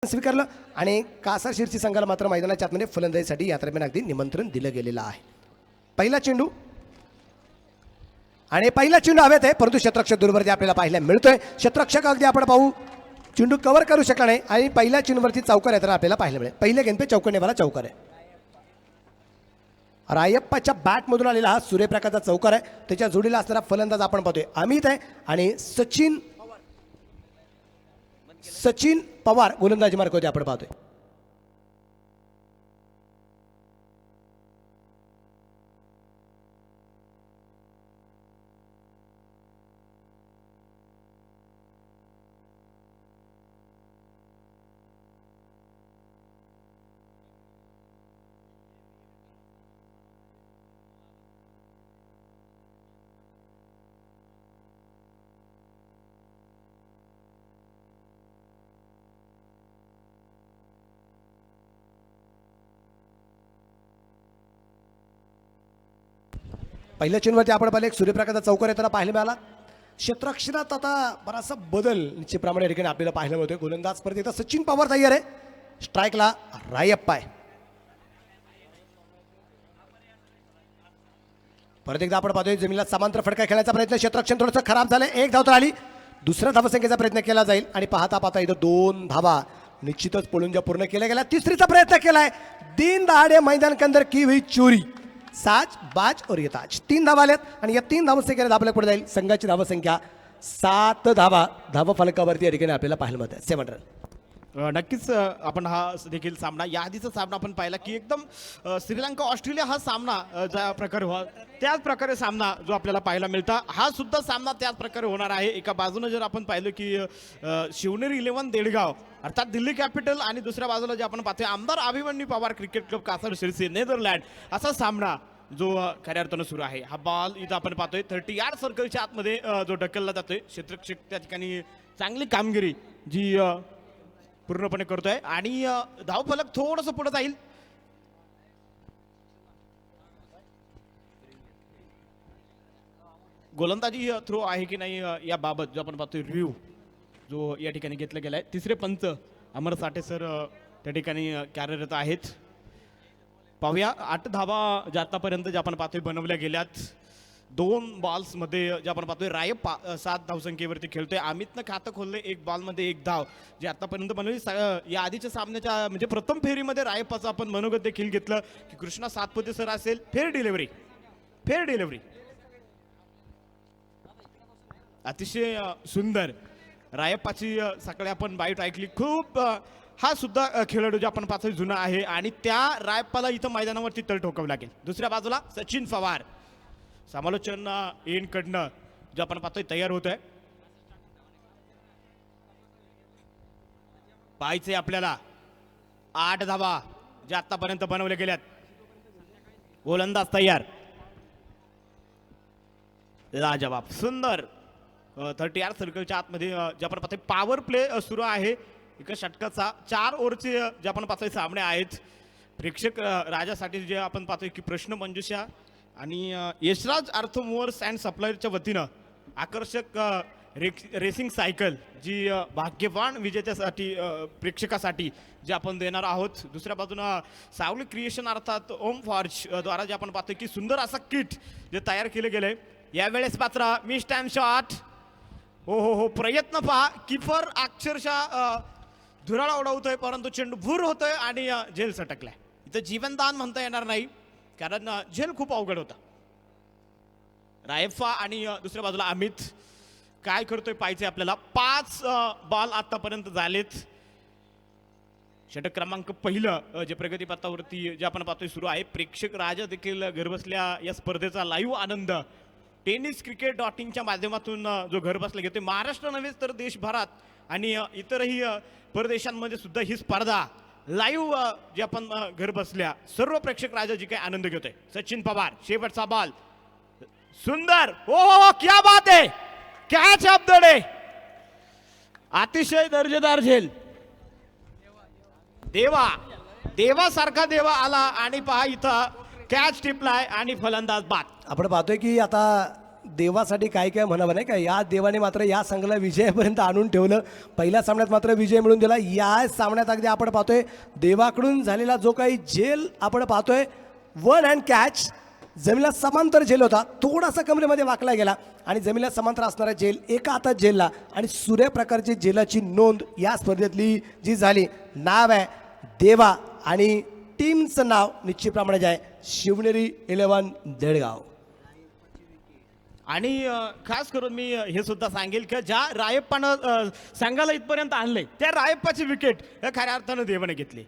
स्वीकारलं आणि कासार शिरसी संघाला मात्र मैदानाच्या आतमध्ये फलंदाजीसाठी यात्रेमेन अगदी निमंत्रण दिलं गेलेलं आहे. पहिला चेंडू आणि पहिला चेंडू हवेत आहे, परंतु क्षेत्ररक्षक दूरवरती आपल्याला पाहायला मिळतोय. क्षेत्ररक्षक अगदी आपण पाहू चेंडू कव्हर करू शकला नाही आणि पहिल्या चेंडूवरती चौकार येताना आपल्याला पाहायला मिळेल. पहिल्या गेंद पे चौकरनेवाला चौकार आहे. रायप्पाच्या बॅटमधून आलेला हा सूर्यप्रकाशचा चौकार आहे. त्याच्या जोडीला असणारा फलंदाज आपण पाहतोय अमित आहे आणि सचिन पवार गोलंदाजी मार्क होते आपण पाहतोय. पहिल्या चेंडूवरती आपण पाहिलं एक सूर्यप्रकाशचा चौकार येताना पाहायला मिळाला. क्षेत्ररक्षणात आता बराचसा बदल निश्चितप्रमाणे या ठिकाणी आपल्याला पाहायला मिळतोय. गोलंदाज परत येतात सचिन पवार तयार आहे. स्ट्राईकला रायप्पा आहे. परत एकदा आपण पाहतोय जमिनीला समांतर फटका खेळण्याचा प्रयत्न, क्षेत्ररक्षण थोडंसं खराब झालं. एक धाव तर आली, दुसऱ्या धावसंख्येचा प्रयत्न केला जाईल आणि पाहता पाहता इथं 2 धावा निश्चितच पळून पूर्ण केल्या गेल्या. तिसरीचा प्रयत्न केलाय. दिन दहाडे मैदान के अंदर की हुई चोरी, साज बाज और ये ताज. 3 धावा आल्यात आणि या 3 धावसंख्येने आपल्याला पुढे जाईल. संघाची धावसंख्या 7 धावा धाव फलकावरती या ठिकाणी आपल्याला पाहायला मिळते. 7 रन. नक्कीच आपण हा देखील सामना या आधीचा सामना आपण पाहिला की एकदम श्रीलंका ऑस्ट्रेलिया हा सामना ज्या प्रकारे त्याच प्रकारे सामना जो आपल्याला पाहायला मिळता हा सुद्धा सामना त्याच प्रकारे होणार आहे. एका बाजूनं जर आपण पाहिलं की शिवनेरी 11 देडगाव अर्थात दिल्ली कॅपिटल आणि दुसऱ्या बाजूला जे आपण पाहतोय आमदार Abhimanyu Pawar cricket club Kasar Sirsi Netherland असा सामना जो खऱ्या अर्थानं सुरू आहे. हा बॉल इथं आपण पाहतोय 30 यार्ड सर्कलच्या आतमध्ये जो ढकलला जातोय. क्षेत्ररक्षक त्या ठिकाणी चांगली कामगिरी जी पूर्णपणे करतोय आणि धावफलक थोडंसं पुढे जाईल. गोलंदाजी थ्रो आहे की नाही याबाबत जो आपण पाहतोय रिव्ह्यू जो या ठिकाणी घेतला गेलाय. तिसरे पंच अमर साठे सर त्या ठिकाणी कार्यरत आहेत. पाहूया 8 धावा ज्या आतापर्यंत ज्या आपण पाहतोय बनवल्या गेल्यात. 2 बॉल्समध्ये जे आपण पाहतोय रायप्पा 7 धावसंख्येवरती खेळतोय. अमितनं खातं खोलले 1 बॉलमध्ये 1 धाव जे आतापर्यंत बनवली. या आधीच्या सामन्याच्या म्हणजे प्रथम फेरीमध्ये रायप्पाचं आपण मनोगत देखील घेतलं की कृष्णा सातपुते सर असेल फेर डिलिव्हरी अतिशय सुंदर रायप्पाची सकाळी आपण बाईट ऐकली. खूप हा सुद्धा खेळाडू जे आपण पाहतोय जुना आहे आणि त्या रायप्पाला इथं मैदानावरती तळ ठोकावं लागेल. दुसऱ्या बाजूला सचिन पवार समालोचन एंडकडनं जे आपण पाहतोय तयार होत आहे. पाहायचे आपल्याला 8 धावा ज्या आतापर्यंत बनवल्या गेल्यात. गोलंदाज तयार, लाजवाब सुंदर 30 यार्ड सर्कलच्या आतमध्ये जे आपण पाहतोय पॉवर प्ले सुरू आहे. एका षटकाचा 4 ओव्हरचे जे आपण पाहतोय सामने आहेत. प्रेक्षक राजासाठी जे आपण पाहतोय की प्रश्न मंजुषा आणि यशराज अर्थ मूव्हर्स अँड सप्लायरच्या वतीनं आकर्षक रेसिंग सायकल जी भाग्यवान विजेत्यासाठी प्रेक्षकासाठी जे आपण देणार आहोत. दुसऱ्या बाजूनं सावली क्रिएशन अर्थात ओम फॉर्ज द्वारा जे आपण पाहतोय की सुंदर असा किट जे तयार केले गेले. यावेळेस मात्र मिस टाइम शॉट. हो प्रयत्न पहा. कीपर अक्षरशः धुराळा उडवतोय परंतु चेंडू भूर होतोय आणि झेल सटकलाय. इथं जीवनदान म्हणता येणार नाही कारण झेल खूप अवघड होता. रायप्पा आणि दुसऱ्या बाजूला अमित काय करतोय पाहायचे आपल्याला. 5 बॉल आतापर्यंत झालेत. षटक क्रमांक पहिलं जे प्रगतीपथावरती जे आपण पाहतोय सुरू आहे. प्रेक्षक राजा देखील घरबसल्या या स्पर्धेचा लाईव्ह आनंद tenniscricket.in माध्यमातून जो घरबसल्या घेतोय. महाराष्ट्र नव्हे तर देशभरात आणि इतरही परदेशांमध्ये सुद्धा ही स्पर्धा लाईव्ह जे आपण घर बसल्या सर्व प्रेक्षक राजा जी काही आनंद घेतोय. सचिन पवार शेवटचा बॉल सुंदर. ओ क्या बात आहे, कॅच ऑफ द डे. अतिशय दर्जेदार झेल. देवासारखा देवा आला आणि पहा इथं कॅच टिपलाय आणि फलंदाज बाद. आपण पाहतोय की आता देवासाठी काय काय म्हणावं नाही का, या देवाने मात्र या संघाला विजयापर्यंत आणून ठेवलं. पहिल्या सामन्यात मात्र विजय मिळून दिला. या सामन्यात अगदी आपण पाहतोय देवाकडून झालेला जो काही झेल आपण पाहतोय, वन हँड कॅच, जमिनीला समांतर झेल होता, थोडासा कमरेमध्ये वाकला गेला आणि जमिनीला समांतर असणारा झेल एका हातात झेलला आणि सूर्यप्रकारची झेलाची नोंद या स्पर्धेतली जी झाली. नाव आहे देवा आणि टीमचं नाव निश्चितप्रमाणे जे आहे शिवनेरी 11 देडगाव. आणि खास करून मी हे सुद्धा सांगेल की ज्या रायप्पानं संघाला इथपर्यंत आणले त्या रायप्पाची विकेट खऱ्या अर्थानं देवाने घेतली.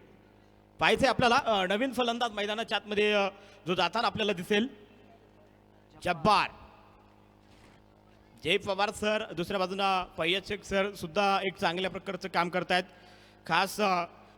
पाहायचे आपल्याला नवीन फलंदाज मैदानाच्या आतमध्ये जो जाताना आपल्याला दिसेल, जब्बार, जय पवार सर, दुसऱ्या बाजूला फैयद शेख सर सुद्धा एक चांगल्या प्रकारचं काम करतायत. खास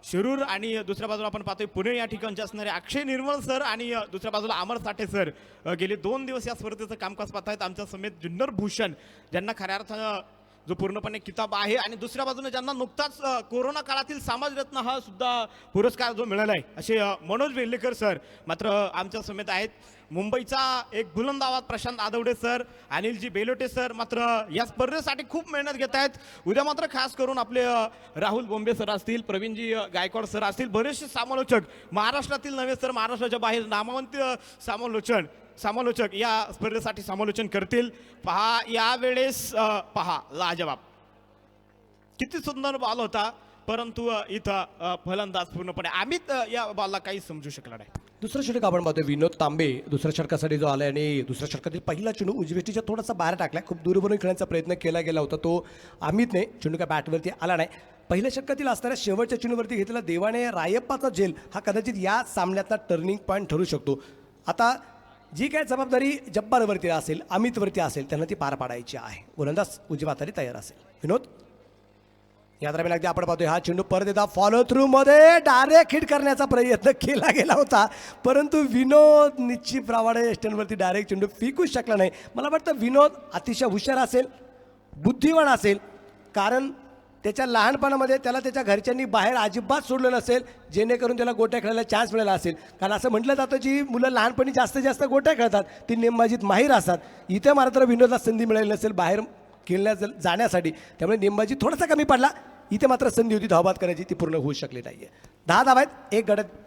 शिरूर आणि दुसऱ्या बाजूला आपण पाहतोय पुणे या ठिकाणचे असणारे अक्षय निर्मल सर आणि दुसऱ्या बाजूला अमर साठे सर गेले 2 दिवस या स्पर्धेचं कामकाज पाहतायत. आमच्या समेत जुन्नर भूषण, ज्यांना खऱ्या अर्थानं जो पूर्णपणे किताब आहे, आणि दुसऱ्या बाजूने ज्यांना नुकताच कोरोना काळातील समाजरत्न हा सुद्धा पुरस्कार जो मिळाला आहे असे मनोज वेल्लेकर सर मात्र आमच्या समेत आहेत. मुंबईचा एक बुलंदाबाद प्रशांत आदवडे सर, अनिलजी बेलोटे सर मात्र या स्पर्धेसाठी खूप मेहनत घेत आहेत. उद्या मात्र खास करून आपले राहुल बोंबे सर असतील, प्रवीणजी गायकवाड सर असतील, बरेचसे समालोचक महाराष्ट्रातील नव्हे सर, महाराष्ट्राच्या बाहेर नामवंत समालोचक या स्पर्धेसाठी समालोचन करतील. पहा यावेळेस पहा लाजवाब, किती सुंदर बॉल होता, परंतु इथं फलंदाज पूर्णपणे अमित या बॉलला काही समजू शकला नाही. दुसरं षटक आपण पाहतोय विनोद तांबे दुसऱ्या षटकासाठी जो आलाय आणि दुसऱ्या षटकातील पहिला चेंडू उजवीच्या थोडासा बाहेर टाकलाय. खूप दूरवरून खेळण्याचा प्रयत्न केला गेला होता, तो अमितने चेंडू काय बॅटवरती आला नाही. पहिल्या षटकातील असणाऱ्या शेवटच्या चेंडूवरती घेतलेला देवाने रायप्पाचा झेल हा कदाचित या सामन्यातला टर्निंग पॉईंट ठरू शकतो. आता जी काय जबाबदारी जब्बारवरती असेल, अमितवरती असेल, त्यांना ती पार पाडायची आहे. गोलंदाज उजव्या हाताने तयार असेल. विनोद, या दरम्यान अगदी आपण पाहतोय हा चेंडू परत एकदा फॉलो थ्रू मध्ये डायरेक्ट हिट करण्याचा प्रयत्न केला गेला होता, परंतु विनोद निश्चितप्रमाणे स्टंपवरती डायरेक्ट चेंडू फेकूच शकला नाही. मला वाटतं विनोद अतिशय हुशार असेल, बुद्धिवान असेल, कारण त्याच्या लहानपणामध्ये त्याला त्याच्या घरच्यांनी बाहेर अजिबात सोडलं नसेल, जेणेकरून त्याला गोट्या खेळायला चान्स मिळाला असेल. कारण असं म्हटलं जातं जी मुलं लहानपणी जास्तीत जास्त गोट्या खेळतात ती नेमबाजीत माहीर असतात. इथे मात्र विनोदला संधी मिळाली नसेल बाहेर खेळण्यात जाण्यासाठी, त्यामुळे नेमबाजी थोडासा कमी पडला. इथे मात्र संधी होती धावबाद करायची, ती पूर्ण होऊ शकली नाही आहे. 10 धावा आहेत.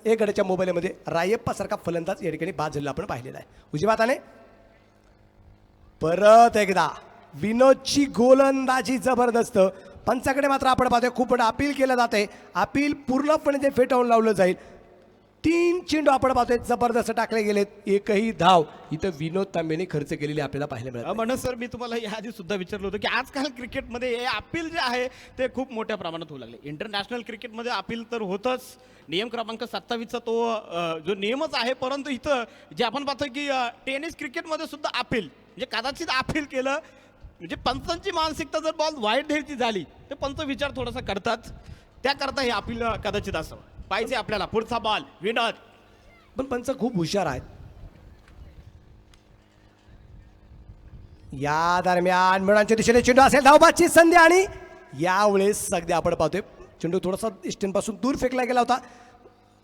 एक गड्याच्या मोबाईलमध्ये रायप्पासारखा फलंदाज या ठिकाणी बाद झालेला आपण पाहिलेला आहे. उजव्या हाताने परत एकदा विनोदची गोलंदाजी जबरदस्त. पंचाकडे मात्र आपण पाहतोय खूप मोठं अपील केलं जाते, अपील पूर्णपणे ते फेटाळून लावलं जाईल. 3 चेंडू आपण पाहतोय जबरदस्त टाकले गेलेत, एकही धाव इथं विनोद तांबेने खर्च केलेली आपल्याला पाहायला मिळालं. मनोज सर, मी तुम्हाला याआधी सुद्धा विचारलं होतं की आजकाल क्रिकेटमध्ये हे अपील जे आहे ते खूप मोठ्या प्रमाणात होऊ लागले. इंटरनॅशनल क्रिकेटमध्ये अपील तर होतच, नियम क्रमांक 27चा तो जो नियमच आहे, परंतु इथं जे आपण पाहतोय की टेनिस क्रिकेटमध्ये सुद्धा अपील, म्हणजे कदाचित अपील केलं म्हणजे पंचांची मानसिकता जर बॉल वाईट द्यायची झाली तर पंच विचार थोडासा करतात, त्याकरता हे अपील कदाचित असावं. पाहिजे आपल्याला पुढचा बॉल विनोद, पण पंच खूप हुशार आहेत. या दरम्यान मिळांच्या दिशेने चेंडू असेल, धावबाची संधी आणि यावेळेस अगदी आपण पाहतोय चेंडू थोडासा इस्टनपासून दूर फेकला गेला होता.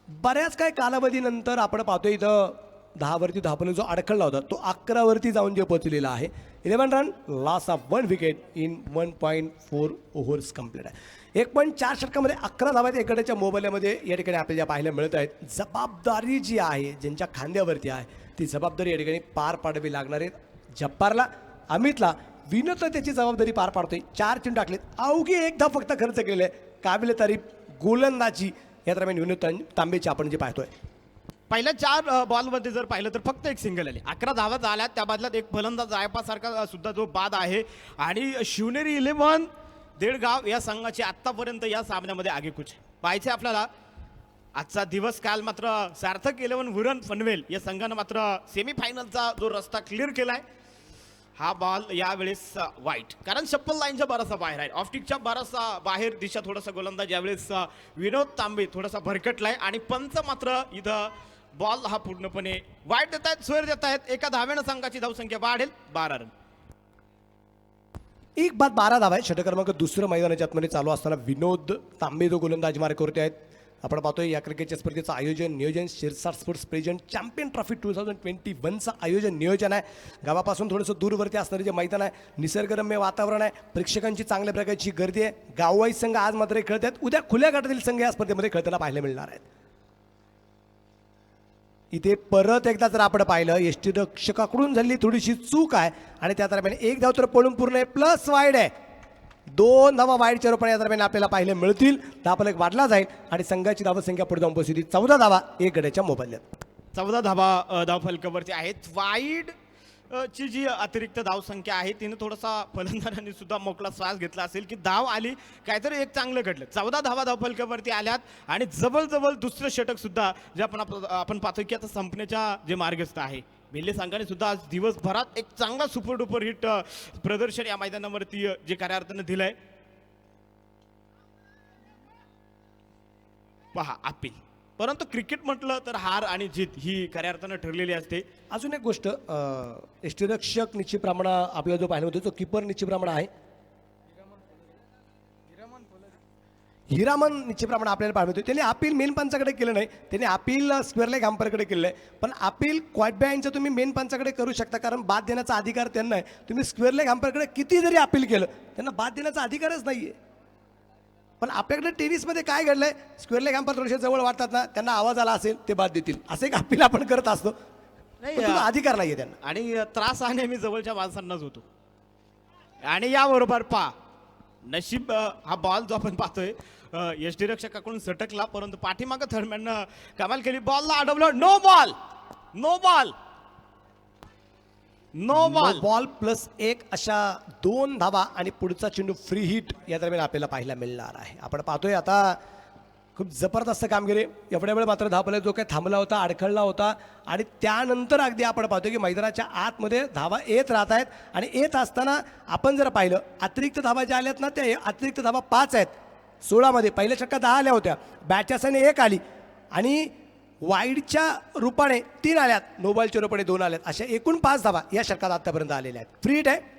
बऱ्याच काही कालावधीनंतर आपण पाहतोय इथं 10 वरती धावपणे जो अडखळला होता तो 11 वरती जाऊन जे पोहोचलेला आहे. 11 run, loss of 1 wicket in 1.4 overs complete आहे. 1.4 षटकामध्ये 11 धावा आहेत. एकडच्या मोबाईलमध्ये या ठिकाणी आपल्याला पाहायला मिळत आहेत. जबाबदारी जी आहे ज्यांच्या खांद्यावरती आहे ती जबाबदारी या ठिकाणी पार पाडावी लागणार आहे. जब्बारला, अमितला, विनोदला त्याची जबाबदारी पार पाडतोय. 4 चेंडू टाकलेत, अवघी 1 धाव फक्त खर्च केलेले आहे. काबिल तारीफ गोलंदाजी या दरम्यान विनोद तांबेची आपण जे पाहतोय. पहिल्या 4 बॉलमध्ये जर पाहिलं तर फक्त एक सिंगल आले, 11 धावा झाल्या, त्या बदल्यात एक फलंदाज रायप्पासारखा सुद्धा जो बाद आहे. आणि शिवनेरी 11 देडगाव या संघाची आत्तापर्यंत या सामन्यामध्ये आगेकूच पाहायचे आपल्याला. आजचा दिवस काल मात्र सार्थक 11 वुरन पनवेल या संघानं मात्र सेमीफायनलचा जो रस्ता क्लिअर केलाय. हा बॉल यावेळेस वाईट, कारण शप्पल लाईनच्या बराचसा बाहेर आहे, ऑफटिकच्या बराचसा बाहेर दिशा थोडासा गोलंदाज यावेळेस विनोद तांबे थोडासा भरकटलाय. आणि पंच मात्र इथं बॉल हा पूर्णपणे वाईट देत आहेत, स्वर देत आहेत. एका धावेनं संघाची धावसंख्या वाढेल 12 रन. एक बाद 12 धावा आहे. षटक क्रमांक दुसरं मैदानाच्या आतमध्ये चालू असताना विनोद तांबे जो गोलंदाजी मार्गावरती आहेत. आपण पाहतोय या क्रिकेटच्या स्पर्धेचं आयोजन नियोजन Shirsat sports present champion trophy 2021चं आयोजन नियोजन आहे. गावापासून थोडंसं दूरवरती असणारं जे मैदान आहे, निसर्गरम्य वातावरण आहे, प्रेक्षकांची चांगल्या प्रकारची गर्दी आहे. गाववाईज संघ आज मात्र खेळत आहेत, उद्या खुल्या गटातील संघ या स्पर्धेमध्ये खेळताना पाहायला मिळणार आहेत. इथे परत एकदा जर आपण पाहिलं यष्टीरक्षकाकडून झालेली थोडीशी चूक आहे आणि त्या दरम्यान एक धाव तर पळून पूर्ण आहे, प्लस वाईड आहे. 2 धावा वाईडच्या रूपाने या दरम्यान आपल्याला पाहायला मिळतील. धावफलक वाढला जाईल आणि संघाची धावसंख्या पुढे जाऊन पोहोचली 14 धावा 1 गड्याच्या मोबदल्यात. 14 धावा धावफलकावरती आहेत. वाईड ची जी अतिरिक्त धावसंख्या आहे तिने थोडासा फलंदाजांनी सुद्धा मोकळा श्वास घेतला असेल की धाव आली, काहीतरी एक चांगलं घडलं. 14 धावा धावफलकावरती आल्यात आणि जवळ दुसरं षटक सुद्धा जे आपण पाहतोय की आता संपण्याच्या जे मार्गस्थ आहे. बेल्ले संघाने सुद्धा आज दिवसभरात एक चांगला सुपर डुपर हिट प्रदर्शन या मैदानावरती जे खऱ्या अर्थानं दिलंय. पहा अपील, परंतु क्रिकेट म्हटलं तर हार आणि जीत ही खऱ्या अर्थानं ठरलेली असते. अजून एक गोष्ट, यष्टीरक्षक निश्चितप्रमाणे आपल्याला जो पाहिला होता तो कीपर निश्चितप्रमाणे आहे, हिरामन निश्चितप्रमाणे आपल्याला पाहिलं होतं. त्यांनी अपील मेन पंचाकडे केलं नाही, त्यांनी अपील स्क्वेअर लेग अंपायरकडे केलं आहे. पण अपील क्वाड बँकचं तुम्ही मेन पंचाकडे करू शकता, कारण बाद देण्याचा अधिकार त्यांना आहे. तुम्ही स्क्वेअर लेग अंपायरकडे किती जरी अपील केलं त्यांना बाद देण्याचा अधिकारच नाही आहे. पण आपल्याकडे टेनिसमध्ये काय घडलंय, स्क्वेअर लेग अंपायर थोडेसे जवळ वाटतात ना, त्यांना आवाज आला असेल ते बाद देतील, असं एक अपील आपण करत असतो. नाही, पण तुला अधिकार नाहीये त्यांना. आणि त्रास हा नेहमी जवळच्या माणसांनाच होतो. आणि याबरोबर पा नशीब हा बॉल जो आपण पाहतोय यष्टीरक्षकाकडून सटकला, परंतु पाठीमागं थर्डमॅननं कमाल केली, बॉलला अडवलं. No ball, no ball, no ball. Ball plus 1 अशा 2 धावा आणि पुढचा चेंडू फ्री हिट या दरम्यान आपल्याला पाहायला मिळणार आहे. आपण पाहतोय आता खूप जबरदस्त कामगिरी. एवढ्या वेळ मात्र धावफलक जो काही थांबला होता, अडखळला होता आणि त्यानंतर अगदी आपण पाहतोय की मैदानाच्या आतमध्ये धावा येत राहत आहेत. आणि येत असताना आपण जर पाहिलं अतिरिक्त धावा ज्या आल्यात ना, त्या अतिरिक्त धावा 5 आहेत. 16मध्ये पहिल्या षटकात 10 आल्या होत्या, बॅटच्या साईने 1 आली आणि वाईडच्या रूपाने 3 आल्यात, नो बॉलच्या रूपाने 2 आल्यात, अशा एकूण 5 धावा या षटकात आतापर्यंत आलेल्या आहेत. फ्री हिट आहे.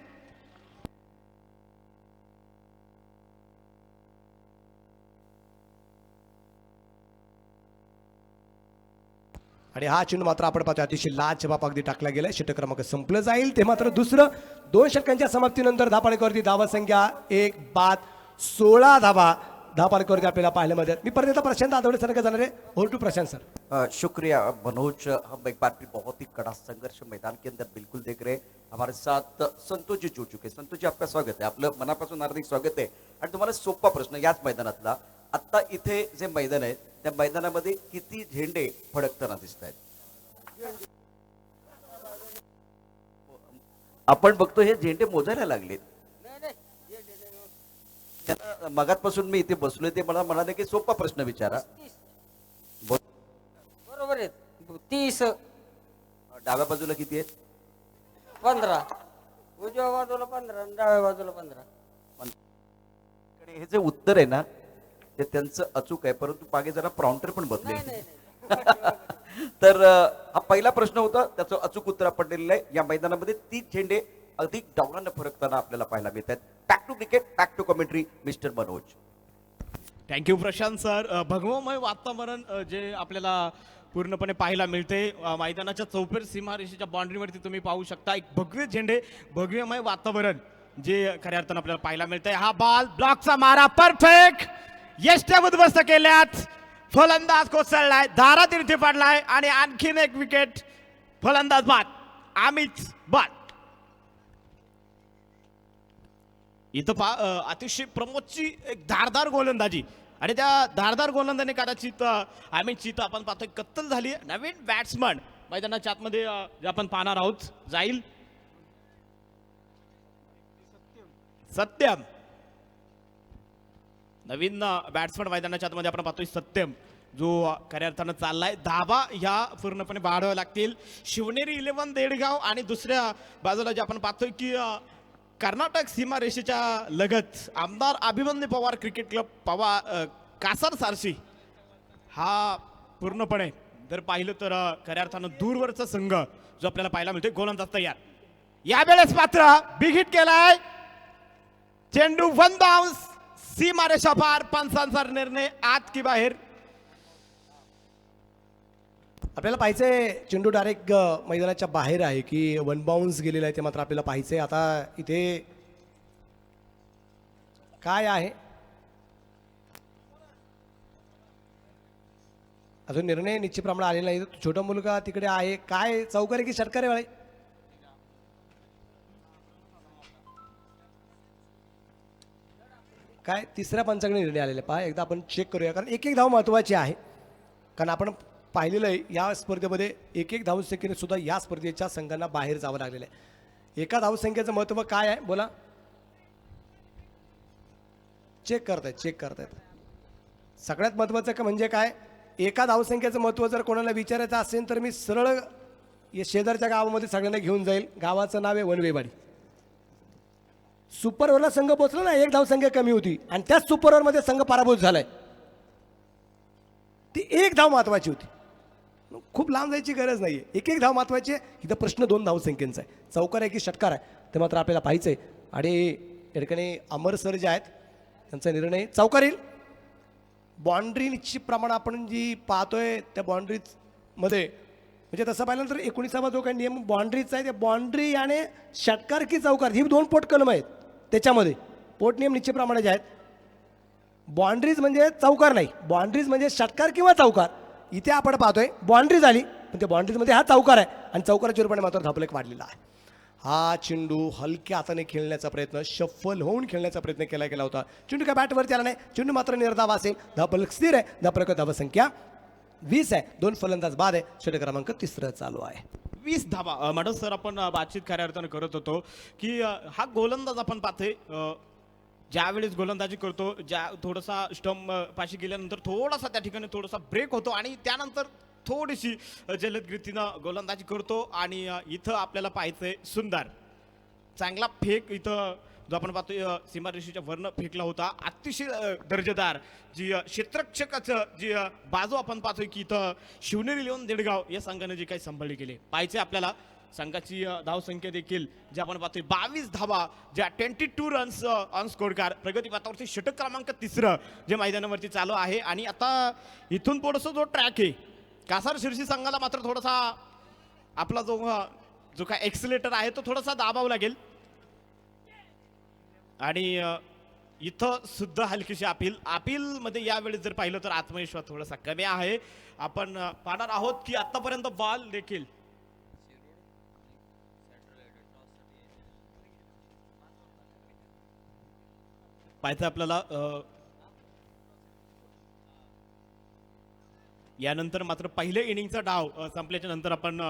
आणि हा चेंडू मात्र आपण पाहतो अतिशय लाजवाब अगदी टाकला गेलाय. षटक क्रमांक संपलं जाईल ते मात्र दुसरं. 2 षटकांच्या समाप्तीनंतर धावफलकावरती धावा संख्या 1 बाद 16 धावा धावफलकावरती आपल्याला पाहायला मिळतात. मी परत एकदा प्रशांत आठवडे सर का जाणार आहे. Over to Prashant sir. शुक्रिया मनोज. हम एक बार फिर बहुत ही कड़ा संघर्ष मैदान के अंदर बिल्कुल देख रहे हैं. हमारे साथ संतोष जी जुड़ चुके. संतोष जी आपका स्वागत आहे. आपलं मनापासून हार्दिक स्वागत आहे. आणि तुम्हाला सोपा प्रश्न याच मैदानातला, आता इथे जे मैदान आहे त्या मैदानामध्ये किती झेंडे फडकताना दिसत आहेत? आपण बघतो हे झेंडे मोजायला लागलेत. मगातपासून मी इथे बसलोय, ते मला म्हणाले की सोपा प्रश्न विचारा. बरोबर आहे. 30 डाव्या बाजूला किती आहेत? 15 उजव्या बाजूला 15 आणि डाव्या बाजूला 15. हे जे उत्तर आहे ना ते त्यांचं अचूक आहे, परंतु मागे जरा प्रॉम्प्टर पण बदले. तर हा पहिला प्रश्न होता, त्याचं अचूक उत्तर आपण दिलेलं आहे. या मैदानामध्ये 30 झेंडे अधिक डावलानं फरकताना आपल्याला पाहायला मिळतात. Back to cricket, back to commentary, mister Manoj. Thank you Prashant sir. भगवमय वातावरण जे आपल्याला पूर्णपणे पाहायला मिळते मैदानाच्या चौफेर सीमारेषेच्या बाउंड्रीवरती तुम्ही पाहू शकता. एक भगवे झेंडे, भगवेमय वातावरण जे खऱ्या अर्थानं आपल्याला पाहायला मिळतंय. हा बॉल ब्लॉकचा मारा परफेक्ट, यष्ट्या उद्ध्वस्त केल्यात, फलंदाज कोसळलाय, दारात इथे पडलाय आणि आणखीन एक विकेट. फलंदाज बाद, अमित बाद. इथं अतिशय प्रमोदची एक धारदार गोलंदाजी आणि त्या धारदार गोलंदाजीने कदाचित अमितची तर आपण पाहतोय कत्तल झाली. नवीन बॅट्समन मैदानाच्या आतमध्ये जे आपण पाहणार आहोत जाईल सत्यम. नवीन बॅट्समन मैदानाच्या आतमध्ये आपण पाहतोय सत्यम, जो खऱ्या अर्थानं चाललाय. धावा ह्या पूर्णपणे वाढवाव्या लागतील. शिवनेरी 11 देडगाव आणि दुसऱ्या बाजूला जे आपण पाहतोय की कर्नाटक सीमारेषेच्या लगत आमदार अभिमन्यू पवार क्रिकेट क्लब कासार सारसी हा पूर्णपणे जर पाहिलं तर खऱ्या अर्थानं दूरवरचा संघ जो आपल्याला पाहायला मिळतोय. गोलंदाज तयार, यावेळेस मात्र बिग हिट केलाय. चेंडू 1 बाउन्स, सीमारेषा पार. पंचांचा निर्णय आत की बाहेर. आपल्याला पाहिजे चेंडू डायरेक्ट मैदानाच्या बाहेर आहे की वन बाउन्स गेलेला आहे ते मात्र आपल्याला पाहिजे. आता इथे काय आहे अजून निर्णय निश्चितप्रमाणे आलेला नाही. छोटा मुलगा तिकडे आहे. काय चौकार आहे की षटकार आहे वाळे? काय तिसऱ्या पंचाकडे निर्णय आलेले पहा एकदा आपण चेक करूया कारण एक एक धाव महत्त्वाची आहे. कारण आपण पाहिलेलं आहे या स्पर्धेमध्ये एक एक धावसंख्येने सुद्धा या स्पर्धेच्या संघांना बाहेर जावं लागलेलं आहे. एका धावसंख्येचं महत्त्व काय आहे बोला? चेक करतायत. सगळ्यात महत्त्वाचं का म्हणजे काय एका धावसंख्येचं महत्त्व जर कोणाला विचारायचं असेल तर मी सरळ या शेजारच्या गावामध्ये सगळ्यांना घेऊन जाईल. गावाचं नाव आहे वनवेवाडी. सुपर ओव्हरला संघ पोहोचला ना एक धावसंख्या कमी होती आणि त्याच सुपर ओव्हरमध्ये संघ पराभूत झालाय. ती एक धाव महत्वाची होती. खूप लांब जायची गरज नाहीये. एक एक धाव महत्वाची आहे. इथं प्रश्न 2 धावसंख्येचा आहे. चौकार आहे की षटकार आहे ते मात्र आपल्याला पाहायचं आहे. आणि या ठिकाणी अमर सर जे आहेत त्यांचा निर्णय चौकार येईल. बाँड्री निश्चितप्रमाणे आपण जी पाहतोय त्या बाँड्रीजमध्ये म्हणजे तसं पाहिलं तर 19वा जो काही नियम बाँड्रीचा आहे त्या बाँड्री आणि षटकार की चौकार ही 2 पोट कलम आहेत. त्याच्यामध्ये पोट नियम निश्चितप्रमाणे जे आहेत बाँड्रीज म्हणजे चौकार नाही. बाँड्रीज म्हणजे षटकार किंवा चौकार. इथे आपण पाहतोय बाँड्री झाली पण त्या बाँड्रीजमध्ये हा चौकार आहे आणि चौकाराच्या रूपाने मात्र धापलेक वाढलेला आहे. हा चेंडू हलक्या हाताने खेळण्याचा प्रयत्न शफल होऊन खेळण्याचा प्रयत्न केला होता. चेंडू काय बॅटवरती आला नाही. चेंडू मात्र निर्धाव असेल. धापलक स्थिर आहे. धापलक धावसंख्या 20 आहे. 2 फलंदाज बाद आहे. षटक क्रमांक 3 चालू आहे. 20 धावा. मॅडम सर आपण बातचीत खऱ्या अर्थानं करत होतो की हा गोलंदाज आपण पाहतोय ज्यावेळेस गोलंदाजी करतो ज्या थोडासा स्टंप पाशी गेल्यानंतर थोडासा त्या ठिकाणी थोडासा ब्रेक होतो आणि त्यानंतर थोडीशी जलदगतीनं गोलंदाजी करतो आणि इथं आपल्याला पाहायचंय सुंदर चांगला फेक इथं जो आपण पाहतोय सीमारेषेच्या वरनं फेकला होता. अतिशय दर्जेदार जी क्षेत्ररक्षकाचं जी बाजू आपण पाहतोय की इथं शिवनेरी लिओन देडगाव या संघाने जी काही सांभाळली केली. पाहायचंय आपल्याला संघाची धावसंख्या देखील जे आपण पाहतोय 22 धावा ज्या 22 रन्स ऑन स्कोर कार्ड प्रगती पथावरती षटक क्रमांक 3 जे मैदानावरती चालू आहे. आणि आता इथून थोडंसं जो ट्रॅक आहे कासार शिरसी संघाला मात्र थोडासा आपला जो काय एक्सिलेटर आहे तो थोडासा दाबावा लागेल. आणि इथं सुद्धा हलकीशी अपील मध्ये यावेळी जर पाहिलं तर आत्मविश्वास थोडासा कमी आहे. आपण पाहणार आहोत की आतापर्यंत बॉल देखील पाहायचं आपल्याला यानंतर मात्र पहिल्या इनिंगचा डाव संपल्याच्या नंतर आपण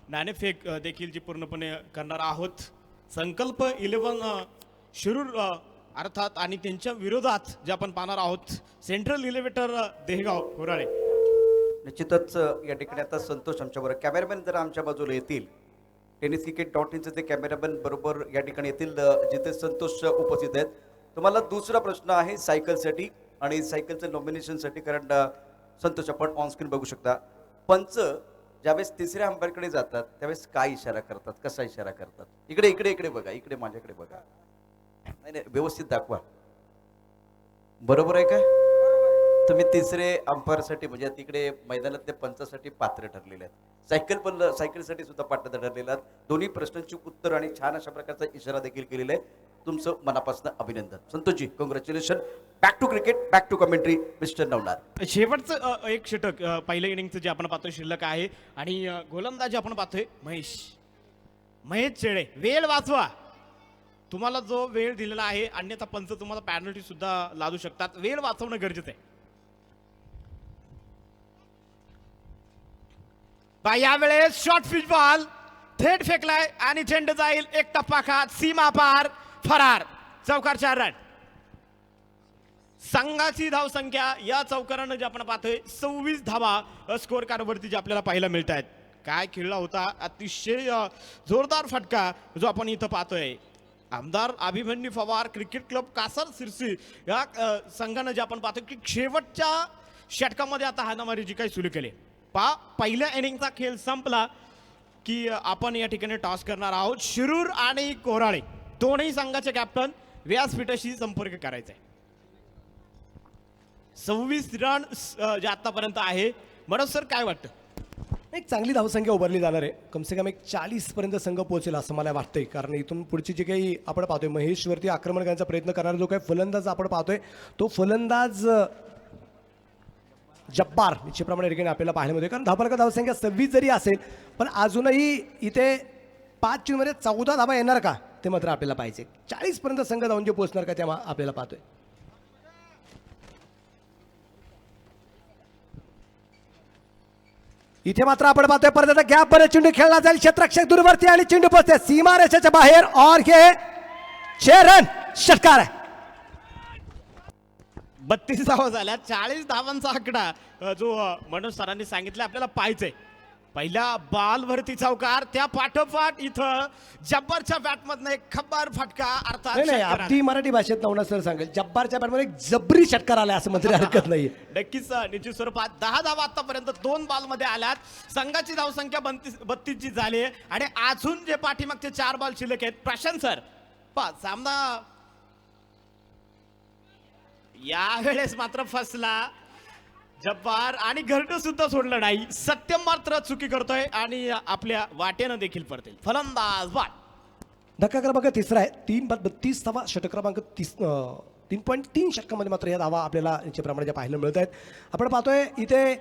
नाणेफेक देखील जी पूर्णपणे करणार आहोत. संकल्प 11 शिरूर अर्थात आणि त्यांच्या विरोधात जे आपण पाहणार आहोत सेंट्रल इलेव्हेटर देहगाव होराळे. निश्चितच या ठिकाणी आता संतोष आमच्याबरोबर कॅमेरामॅन जर आमच्या बाजूला येतील tenniscricket.in चे कॅमेरामॅन बरोबर या ठिकाणी येतील जिथे संतोष उपस्थित आहेत. तुम्हाला दुसरा प्रश्न आहे सायकलसाठी आणि सायकलचं नॉमिनेशनसाठी कारण संतोष आपण ऑन स्क्रीन बघू शकता. पंच ज्यावेळेस तिसऱ्या अंपायरकडे जातात त्यावेळेस काय इशारा करतात कसा इशारा करतात? इकडे इकडे इकडे बघा इकडे माझ्याकडे बघा. नाही नाही व्यवस्थित दाखवा. बरोबर आहे काय? तुम्ही तिसरे अंपायरसाठी म्हणजे तिकडे मैदानातल्या पंचासाठी पात्र ठरलेले आहेत. सायकलसाठी सुद्धा पात्र ठरलेले आहेत. दोन्ही प्रश्नांची उत्तर आणि छान अशा प्रकारचा इशारा देखील केलेला आहे. तुमचं मनापासून अभिनंदन Santoshji. Congratulation. Back to cricket back to commentary mister Navnath. शेवटचं एक षटक पहिल्या इनिंगचं जे आपण पाहतोय शिल्लक आहे आणि गोलंदाजी आपण पाहतोय महेश चेडे. वेळ वाचवा. तुम्हाला जो वेळ दिलेला आहे अन्यथा पंच तुम्हाला पॅनल्टी सुद्धा लादू शकतात. वेळ वाचवणं गरजेचं आहे. यावेळेस शॉर्ट पिच बॉल थेट फेकलाय आणि झेंडा जाईल एक टप्पा खात सीमा पार फरार. चौकार 4 रन. संघाची धावसंख्या या चौकारानं जे आपण पाहतोय 26 धावा स्कोर कार्डवरती जे आपल्याला पाहायला मिळत आहेत. काय खेळला होता अतिशय जोरदार फटका जो आपण इथं पाहतोय. आमदार अभिमन्यू पवार क्रिकेट क्लब कासार शिरसी या संघानं जे आपण पाहतोय की शेवटच्या षटकामध्ये आता हाणामारी जी काही सुरू केली. पहिल्या इनिंगचा खेळ संपला की आपण या ठिकाणी टॉस करणार आहोत. शिरूर आणि कोराळे दोन्ही संघाचे कॅप्टन व्यासपीठाशी संपर्क करायचा आहे. 26 रन जे आतापर्यंत आहे. मनोज सर काय वाटतं? एक चांगली धावसंख्या उभारली जाणार आहे. कमसे कम एक 40 पर्यंत संघ पोहोचेल असं मला वाटतंय. कारण इथून पुढची जी काही आपण पाहतोय महेशवरती आक्रमण करण्याचा प्रयत्न करणारा जो काही फलंदाज आपण पाहतोय तो फलंदाज जब्बार निश्चितप्रमाणे ठिकाणी आपल्याला पाहायला मिळते. कारण धावफलक धावसंख्या 26 जरी असेल पण अजूनही इथे 5 चेंडूमध्ये 14 धावा येणार का ते मात्र आपल्याला पाहिजे. 40 पर्यंत संघ धावून जे पोहोचणार का तेव्हा आपल्याला पाहतोय. इथे मात्र आपण पाहतोय परत गॅप मध्ये चेंडू खेळला जाईल. क्षेत्ररक्षक दूरवरती आणि चेंडू पोहोचते सीमा रेषेच्या बाहेर और हे 6 रन षटकार आहे. 32 धावा झाल्या. 40 धावांचा आकडा जो मनोज सरांनी सांगितलं आपल्याला पाहायचंय. पहिल्या बॉलवरती चौकार, त्या पाठोपाठ इथं जब्बारच्या बॅटमधनं एक खब्बार फटका अर्थात नाही षटकार. अगदी मराठी भाषेत नवना सर सांगेल जब्बारच्या बॅटमध्ये एक जबरी षटकार आलाय असं म्हणतरी हरकत नाही. नक्कीच निश्चित स्वरूपात 10 धावा आतापर्यंत 2 बॉलमध्ये आल्यात. संघाची धावसंख्या 32 ची झाली आहे आणि अजून जे पाठीमागचे 4 बॉल शिल्लक आहेत. प्रशांत सर सामना यावेळेस मात्र फसला जब्बार आणि घरटं सुद्धा सोडलं नाही. सत्यम मात्र चुकी करतोय आणि आपल्या वाटेनं देखील पडतील. फलंदाज बाद. धक्का क्रमांक तिसरा आहे. 3-32 धावा. षटक क्रमांक 3.3 षटकामध्ये मात्र या धावा आपल्याला निश्चितप्रमाणे पाहायला मिळत आहेत. आपण पाहतोय इथे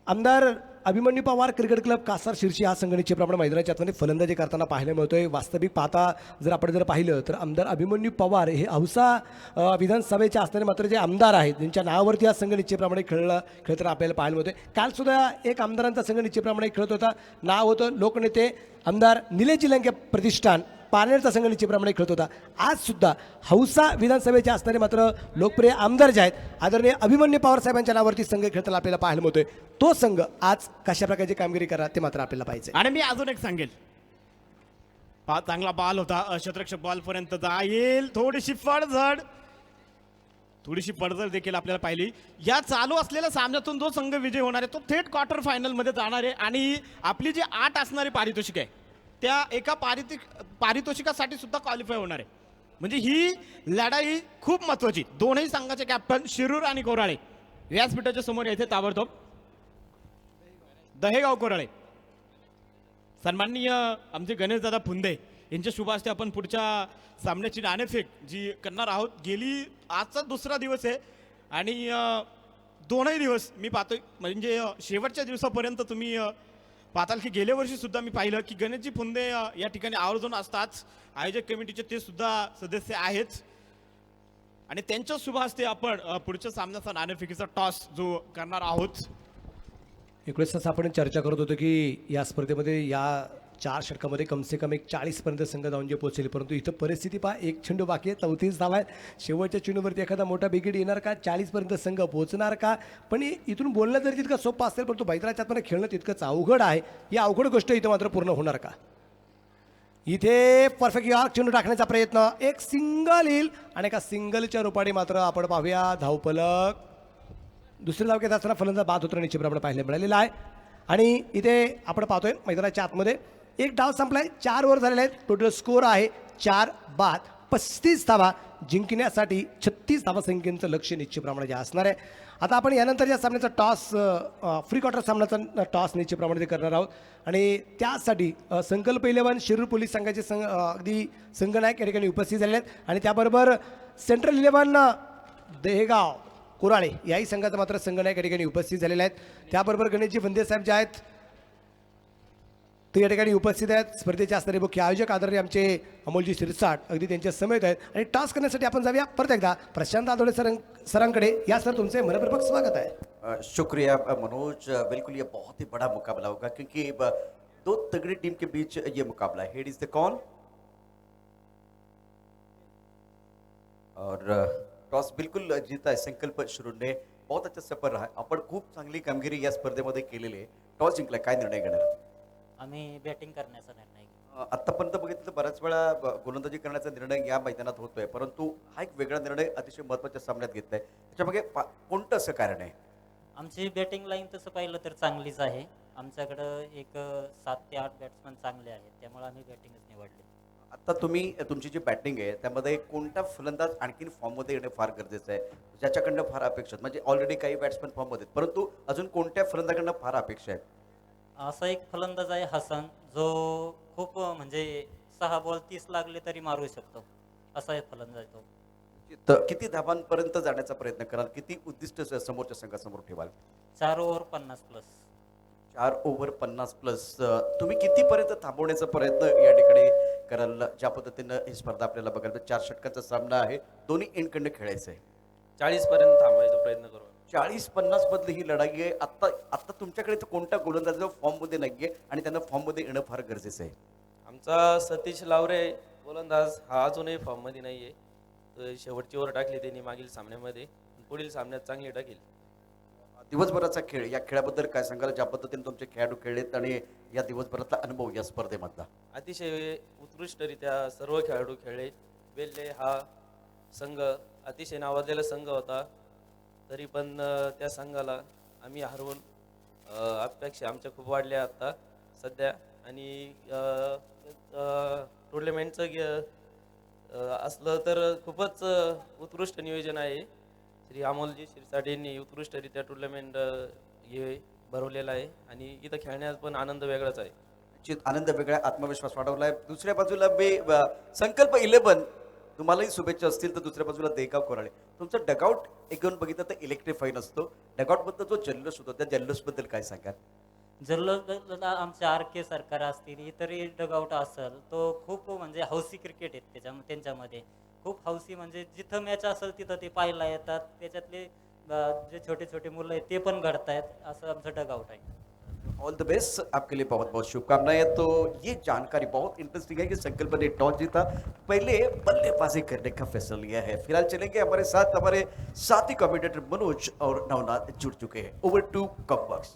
आमदार अभिमन्यू पवार क्रिकेट क्लब कासार शिर्शी हा संघ निश्चितप्रमाणे मैदानाच्या आतमध्ये फलंदाजी करताना पाहायला मिळतोय. वास्तविक पाहता जर आपण पाहिलं तर आमदार अभिमन्यू पवार हे औसा विधानसभेचे असणारे मात्र जे आमदार आहेत ज्यांच्या नावावरती हा संघ निश्चितप्रमाणे खेळताना आपल्याला पाहायला मिळतोय. काल सुद्धा एक आमदारांचा संघ निश्चितप्रमाणे खेळत होता. नाव होतं लोकनेते आमदार निलेश लंके प्रतिष्ठान पारनेरचा संघ निश्चितप्रमाणे खेळत होता. आज सुद्धा हौसा विधानसभेचे असणारे मात्र लोकप्रिय आमदार जे आहेत आदरणीय अभिमन्यू पवार साहेबांच्या नावावरती संघ खेळताना आपल्याला पाहायला मिळतोय. तो संघ आज कशा प्रकारची कामगिरी करा ते मात्र आपल्याला पाहिजे. आणि मी अजून एक सांगेल. चांगला बॉल होता. क्षेत्ररक्षक बॉल पर्यंत जाईल. थोडीशी पडझड देखील आपल्याला पाहिली. या चालू असलेल्या सामन्यातून जो संघ विजय होणार आहे तो थेट क्वार्टर फायनल मध्ये जाणार आहे आणि आपली जी 8 असणारी पारितोषिक आहे त्या एका पारितोषिकासाठी सुद्धा क्वालिफाय होणार आहे. म्हणजे ही लढाई खूप महत्वाची. दोनही संघाचे कॅप्टन शिरूर आणि कोराळे व्यासपीठाच्या समोर येथे ताबडतोब दहेगाव कोराळे सन्माननीय आमचे गणेशदादा फुंदे यांच्या शुभ हस्ते आपण पुढच्या सामन्याची नाणेफेक जी करणार आहोत. गेली आजचा दुसरा दिवस आहे आणि दोनही दिवस मी पाहतोय म्हणजे शेवटच्या दिवसापर्यंत तुम्ही पाहताल की गेल्या वर्षी सुद्धा मी पाहिलं की गणेशजी फुंदे या ठिकाणी आवर्जून असतात. आयोजक कमिटीचे ते सुद्धा सदस्य आहेत आणि त्यांच्या शुभ हस्ते आपण पुढच्या सामन्याचा नाणेफेकीचा टॉस जो करणार आहोत. एकवेळेस असं आपण चर्चा करत होतो की या स्पर्धेमध्ये या 4 षटकामध्ये कमसे कम एक 40 पर्यंत संघ धावून जे पोहोचले. परंतु इथं परिस्थिती पहा. एक चेंडू बाकी आहे. 34 धावा आहेत. शेवटच्या चेंडूवरती एखादा मोठा बिकेट येणार का? 40 पर्यंत संघ पोहोचणार का? पण इथून बोलणं जरी तितकं सोपं असेल परंतु बैदराच्या आतमध्ये खेळणं तितकंच अवघड आहे. ही अवघड गोष्ट इथं मात्र पूर्ण होणार का? इथे परफेक्ट यॉर्क चेंडू टाकण्याचा प्रयत्न. एक सिंगल येईल आणि एका सिंगलच्या रूपाने मात्र आपण पाहूया धावफलक. दुसऱ्या धाव घेत असताना फलंदाज बाद होताना निश्चितप्रमाणे पाहायला मिळालेला आहे. आणि इथे आपण पाहतोय मैदानाच्या आतमध्ये एक डाव संपलाय. 4 ओव्हर झालेले आहेत. टोटल स्कोर आहे 4 बाद. 35 धावा जिंकण्यासाठी 36 धावा संख्येचं लक्ष निश्चितप्रमाणे जे असणार आहे. आता आपण यानंतर या सामन्याचा टॉस फ्री क्वार्टर सामन्याचा टॉस निश्चितप्रमाणे करणार आहोत आणि त्यासाठी संकल्प 11 शिरूर पोलीस संघाचे अगदी संघनायक या ठिकाणी उपस्थित झालेले आहेत आणि त्याबरोबर सेंट्रल 11 दहेगाव कोराळे याही संघाचा मात्र संघनायक या ठिकाणी उपस्थित झालेले आहेत. त्याबरोबर गणेशजी फुंदे साहेब जे आहेत ते या ठिकाणी उपस्थित आहेत. स्पर्धेचे असणारे मुख्य आयोजक आदरणीय आमचे अमोलजी शिरसाट अगदी त्यांच्या समेत आहेत आणि टॉस करण्यासाठी आपण जाऊया परत एकदा प्रशांत आदोळे सरांकडे. या सर तुमचे मनपूर्वक स्वागत आहे. शुक्रिया मनोज. बिल्कुल ये बहुत ही बड़ा मुकाबला होगा क्योंकि 2 तगड़ी टीम के बीच ये मुकाबला है. हेड इज द कॉल और टॉस बिल्कुल जीता है संकल्प शिरूर ने. बहुत अच्छा सफर रहा. आपण खूप चांगली कामगिरी या स्पर्धेमध्ये केलेली आहे. टॉस जिंकला. काय निर्णय घेणार? आम्ही बॅटिंग करण्याचा निर्णय घेतला. आतापर्यंत बघितलं तर बऱ्याच वेळा गोलंदाजी करण्याचा निर्णय या मैदानात होतोय परंतु हा एक वेगळा निर्णय अतिशय महत्त्वाच्या सामन्यात घेतलाय. त्याच्यामागे कोणतं असं कारण आहे? आमची बॅटिंग लाईन तसं पाहिलं तर चांगलीच आहे. आमच्याकडं एक 7 ते 8 बॅट्समन चांगले आहेत त्यामुळे आम्ही बॅटिंगच निवडली. आता तुम्ही तुमची जी बॅटिंग आहे त्यामध्ये कोणता फलंदाज आणखीन फॉर्ममध्ये येणे फार गरजेचं आहे, ज्याच्याकडनं फार अपेक्षा आहेत? म्हणजे ऑलरेडी काही बॅट्समॅन फॉर्ममध्ये आहेत, परंतु अजून कोणत्या फलंदाजाकडनं फार अपेक्षा आहेत? असा एक फलंदाज आहे हसन, जो खूप म्हणजे 6 बॉल 30 लागले तरी मारू शकतो, असा एक फलंदाज आहे तो. तर किती धावांपर्यंत जाण्याचा प्रयत्न कराल, किती उद्दिष्ट समोरच्या संघासमोर ठेवाल? 4 ओव्हर 50+. 4 ओव्हर 50+. तुम्ही कितीपर्यंत थांबवण्याचा प्रयत्न या ठिकाणी कराल? ज्या पद्धतीनं ही स्पर्धा आपल्याला बघायला 4 षटकांचा सामना आहे, दोन्ही एंडकडनं खेळायचं आहे. 40 पर्यंत थांबायचा प्रयत्न करू. 40-50 मधली ही लढाई आहे. आत्ता आत्ता तुमच्याकडे तर कोणता गोलंदाज जो फॉर्ममध्ये नाहीये आणि त्यांना फॉर्ममध्ये येणं फार गरजेचं आहे? आमचा सतीश लावरे गोलंदाज हा अजूनही फॉर्ममध्ये नाहीये. तो शेवटची ओव्हर टाकली त्यांनी मागील सामन्यामध्ये, पुढील सामन्यात चांगली टाकेल. दिवसभराचा खेळ, या खेळाबद्दल काय सांगाल? ज्या पद्धतीने तुमचे खेळाडू खेळलेत आणि या दिवसभरातला अनुभव या स्पर्धेमधला. अतिशय उत्कृष्टरित्या सर्व खेळाडू खेळले. वेल्हे हा संघ अतिशय नावाजलेला संघ होता, तरी पण त्या संघाला आम्ही हरवून अपेक्षा आमच्या खूप वाढल्या आता सध्या. आणि टुर्नामेंटचं असलं तर खूपच उत्कृष्ट नियोजन आहे. श्री अमोलजी शिरसाट यांनी उत्कृष्टरित्या टुर्नामेंट हे भरवलेला आहे आणि इथं खेळण्यात पण आनंद वेगळाच आहे. निश्चित आनंद वेगळा, आत्मविश्वास वाढवलाय. दुसऱ्या बाजूला संकल्प 11 तुम्हालाही शुभेच्छा असतील, तर दुसऱ्या बाजूला देगाव कोराळे. तुमचं डगआउट एक घेऊन बघितलं तर इलेक्ट्रिफाईन असतो. डगआउट बद्दल जो जल्लोष होतो त्या जल्लोषबद्दल काय सांगाल? जर आमचे RK सरकार असतील, इतरही डगआउट असेल, तो खूप म्हणजे हौसी क्रिकेट आहेत त्यांच्यामध्ये. खूप हौसी, म्हणजे जिथं मॅच असेल तिथं ते पाहायला येतात. त्याच्यातले जे छोटे छोटे मुलं आहेत ते पण घडतायत, असं आमचं डगआउट आहे. ऑल द बेस्ट, आपके लिए बहुत बहुत शुभकामनाएं. तो ये जानकारी बहुत इंटरेस्टिंग है कि संकल्प ने टॉस जीता, पहले बल्लेबाजी करने का फैसला लिया है. फिलहाल चलेंगे हमारे साथ, हमारे साथी कमेंटेटर मनोज और नवनाथ जुड़ चुके हैं. ओवर टू कॉम्बॉक्स.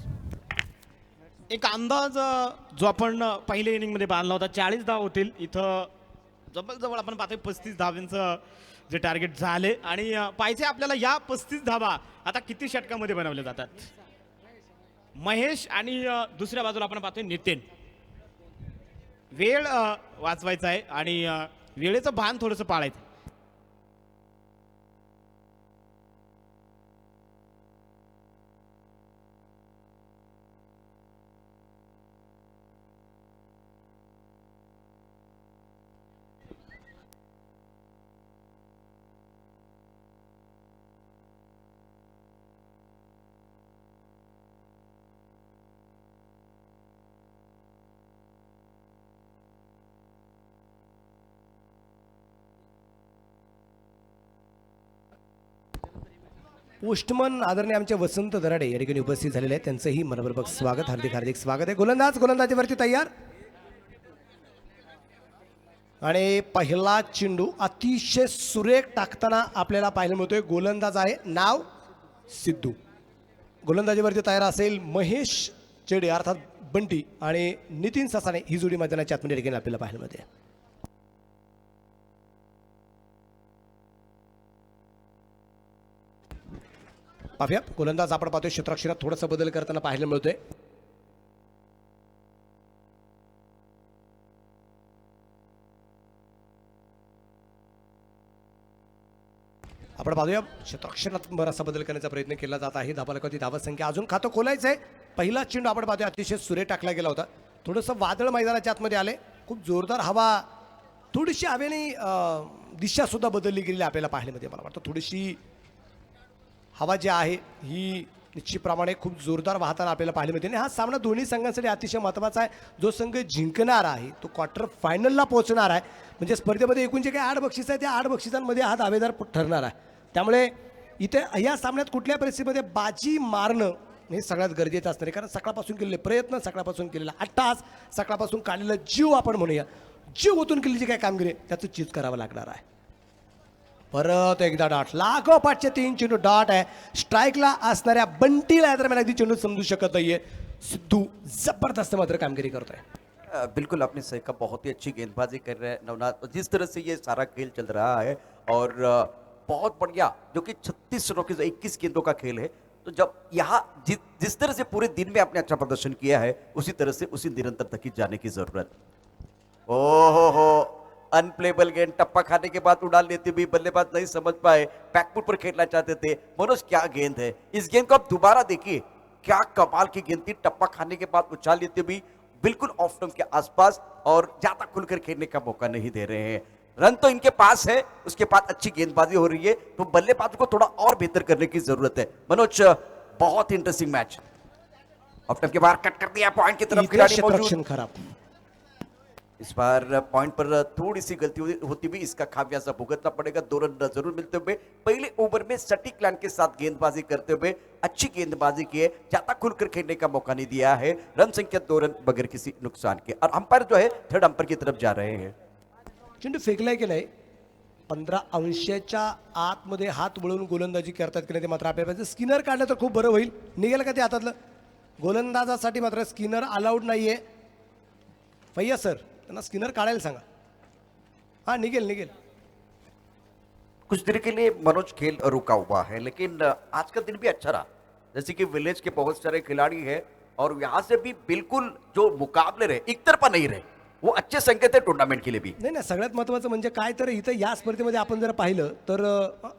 एक अंदाज जो आपण पहिल्या इनिंगमध्ये बांधला होता, 40 धाव होतील. इथं जवळजवळ आपण पाहतोय 35 धावांचं जे टार्गेट झाले आणि पाहिजे आपल्याला या 35 धावा आता किती षटकामध्ये बनवल्या जातात. महेश आणि दुसऱ्या बाजूला आपण पाहतोय नितीन. वेळ वाचवायचा आहे आणि वेळेचं भान थोडंसं पाळायचं. पोस्टमन आदरणीय आमचे वसंत दराडे या ठिकाणी उपस्थित झालेले आहेत, त्यांचंही मनपूर्वक स्वागत, हार्दिक हार्दिक स्वागत आहे. गोलंदाजीवरती तयार आणि पहिला चेंडू अतिशय सुरेख टाकताना आपल्याला पाहायला मिळतोय. गोलंदाज आहे, नाव सिद्धू. गोलंदाजीवरती तयार असेल महेश चेडे अर्थात बंटी आणि नितीन ससाणे. ही जोडी मैदानाच्या आतमध्ये ठिकाणी आपल्याला पाहायला मिळते. पाहूया गोलंदाज आपण पाहतोय क्षेत्ररक्षणात थोडासा बदल करताना पाहायला मिळतोय. आपण पाहूया क्षेत्ररक्षणात बराचसा बदल करण्याचा प्रयत्न केला जात आहे. धाबालकाची धावा संख्या अजून खातं खोलायचं आहे. पहिला चेंडू आपण पाहतोय अतिशय सुरे टाकला गेला होता. थोडंसं वादळ मैदानाच्या आतमध्ये आले. खूप जोरदार हवा, थोडीशी हवेने दिशा सुद्धा बदलली गेलेली आपल्याला पाहायला मिळते. मला वाटतं थोडीशी हवा जी आहे ही निश्चितप्रमाणे खूप जोरदार वाहताना आपल्याला पाहायला मिळते. आणि हा सामना दोन्ही संघांसाठी अतिशय महत्त्वाचा आहे. जो संघ जिंकणार आहे तो क्वार्टर फायनलला पोहोचणार आहे. म्हणजे स्पर्धेमध्ये एकूण जे काही 8 बक्षीस आहे त्या 8 बक्षिसांमध्ये हा दावेदार ठरणार आहे. त्यामुळे इथे या सामन्यात कुठल्या परिस्थितीमध्ये बाजी मारणं हे सगळ्यात गरजेचं असणार आहे. कारण सकाळपासून केलेले प्रयत्न, सकाळपासून केलेला अट्टास, सकाळपासून काढलेला जीव आपण म्हणूया, जीव ओतून केलेली जी काही कामगिरी आहे त्याचं चीज करावं लागणार आहे. परत एकदा डॉट, लागोपाठचे 3 चेंडू डॉट आहे. स्ट्राईकला असणाऱ्या बंटीला या दरम्यान अगदी चेंडू समजू शकत नाहीये. सिद्धू जबरदस्त मात्र कामगिरी करतोय. बिल्कुल आपने सही कहा, बहुत ही अच्छी गेंदबाजी कर रहे हैं नवनाथ. जिस तरह से ये सारा खेल चल रहा है और बहुत बढ़िया, जो कि 36 रनों की 21 गेंदों का खेल है. तो जब यहाँ जिस तरह से पूरे दिन में आपने अच्छा प्रदर्शन किया है, उसी तरह से उसी निरंतरता की जाने की जरूरत. ओ हो, अनप्लेबल गेंद, टप्पा खाने के बाद उड़ा लेते भी बल्लेबाज नहीं समझ पाए, बैकफुट पर खेलना चाहते थे। मनोज क्या गेंद है, इस गेंद को आप दोबारा देखिए, क्या कमाल की गेंद थी, टप्पा खाने के बाद उछाल लेते भी बिल्कुल ऑफ स्टंप के आसपास और ज्यादा खुलकर खेलने का मौका नहीं दे रहे हैं। रन तो इनके पास है, उसके बाद अच्छी गेंदबाजी हो रही है, तो बल्लेबाज को थोड़ा और बेहतर करने की जरूरत है। मनोज बहुत इंटरेस्टिंग मैच, ऑफ स्टंप के बाहर कट कर दिया, पॉइंट की तरफ इकडे खिलाड़ी मौजूद। क्षेत्ररक्षण खराब. इस बार पॉइंट पर थोड़ी सी गलती होती भी इसका खामियाजा भुगतना पड़ेगा। 2 रन जरूर मिलते हुए पहले ओवर में सटीक लाइन के साथ गेंदबाजी करते हुए अच्छी गेंदबाजी की है, ज्यादा खुलकर खेलने का मौका नहीं दिया है। रन संख्या 2 रन बगैर किसी नुकसान के, और अंपायर जो है थर्ड अंपायर की तरफ जा रहे हैं। चेंडू फेकलाय की नाही, 15 अंशाच्या आतमध्ये हात वळून गोलंदाजी करतात की नाही ते मात्र आपल्याला पाहिजे. स्किनर काढलं तर खूप बरं होईल. निघेल का ते हातातलं, गोलंदाजासाठी मात्र स्किनर अलाउड नाहीये. भैया सर त्यांना स्किनर काढायला सांगा. हा निघेल निघेल. कुछ देर के लिए मनोज खेल रुका हुआ है, लेकिन आज का दिन भी अच्छा रहा। जैसे कि विलेज के बहुत सारे खिलाड़ी हैं और यहाँ से भी बिल्कुल जो मुकाबले रहे एक तरफा नहीं रहे, वो अच्छे संकेत है टूर्नामेंट के लिए भी। नाही नाही, सगळ्यात महत्त्वाचं म्हणजे काय तर इथं या स्पर्धेमध्ये आपण जर पाहिलं तर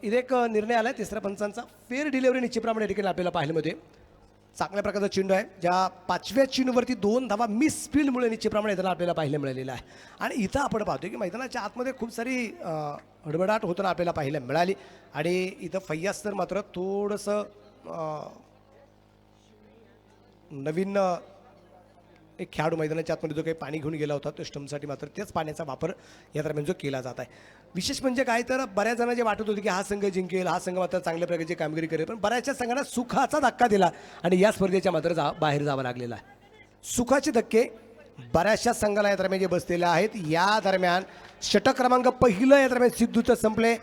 इथे एक निर्णय आला तिसऱ्या पंचांचा. फेअर डिलिव्हरी निश्चितप्रमाणे या ठिकाणी आपल्याला पाहायला मिळते. चांगल्या प्रकारचा चेंडू आहे, ज्या 5व्या चेंडूवरती 2 धावा मिस फील्डमुळे निश्चितप्रमाणे त्याला आपल्याला पाहायला मिळालेला आहे. आणि इथं आपण पाहतोय की मैदानाच्या आतमध्ये खूप सारी हडबडाट होताना आपल्याला पाहायला मिळाली. आणि इथं फैयाज तर मात्र थोडंसं नवीन एक खेळाडू मैदानाच्या आतमध्ये जो काही पाणी घेऊन गेला होता तो स्टंपसाठी मात्र त्याच पाण्याचा वापर या दरम्यान जो केला जात आहे. विशेष म्हणजे काय तर बऱ्याच जणांना जे वाटत होते की हा संघ जिंकेल, हा संघ मात्र चांगल्या प्रकारची कामगिरी करेल, पण बऱ्याचशा संघांना सुखाचा धक्का दिला आणि या स्पर्धेच्या मात्र बाहेर जावं लागलेलं आहे. सुखाचे धक्के बऱ्याचशा संघाला या दरम्यान जे बसलेले आहेत. या दरम्यान षटक क्रमांक पहिलं या दरम्यान सिद्धूचं संपले.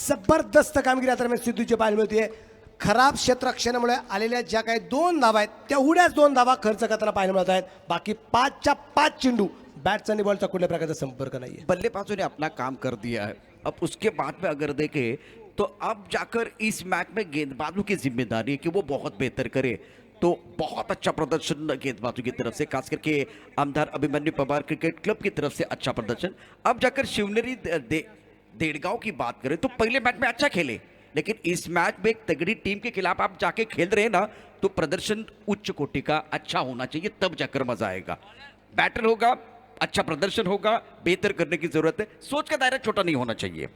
जबरदस्त कामगिरी या दरम्यान सिद्धूची पाहायला मिळते. खराब क्षेत्ररक्षणामुळे आलेल्या ज्या काही 2 धावा आहेत तेवढ्याच 2 धावा खर्च करताना पाहायला मिळत आहेत. बाकी 5च्या 5 चेंडू बैट्स आणि बॉलचा कुठल्या प्रकारचा संपर्क नाहीये. बल्लेबाजों ने अपना काम कर दिया है। अब उसके बाद में अगर देखें तो अब जाकर इस मैच में गेंदबाजों की जिम्मेदारी है कि वो बहुत बेहतर करे। तो बहुत अच्छा प्रदर्शन गेंदबाजों की तरफ से, खास करके आमदार अभिमन्यु पवार क्रिकेट क्लब की तरफ से अच्छा प्रदर्शन। अब जाकर शिवनेरी देड़गांव की बात करें तो पहले मैच में अच्छा खेले, लेकिन इस मैच में एक तगड़ी टीम के खिलाफ आप जाके खेल रहे हैं ना, तो प्रदर्शन उच्च कोटि का अच्छा होना चाहिए, तब जाकर मजा आएगा। बैटर होगा, अच्छा प्रदर्शन होगा, बेहतर करने की जरूरत है। सोच का दायरा छोटा नहीं होना चाहिए,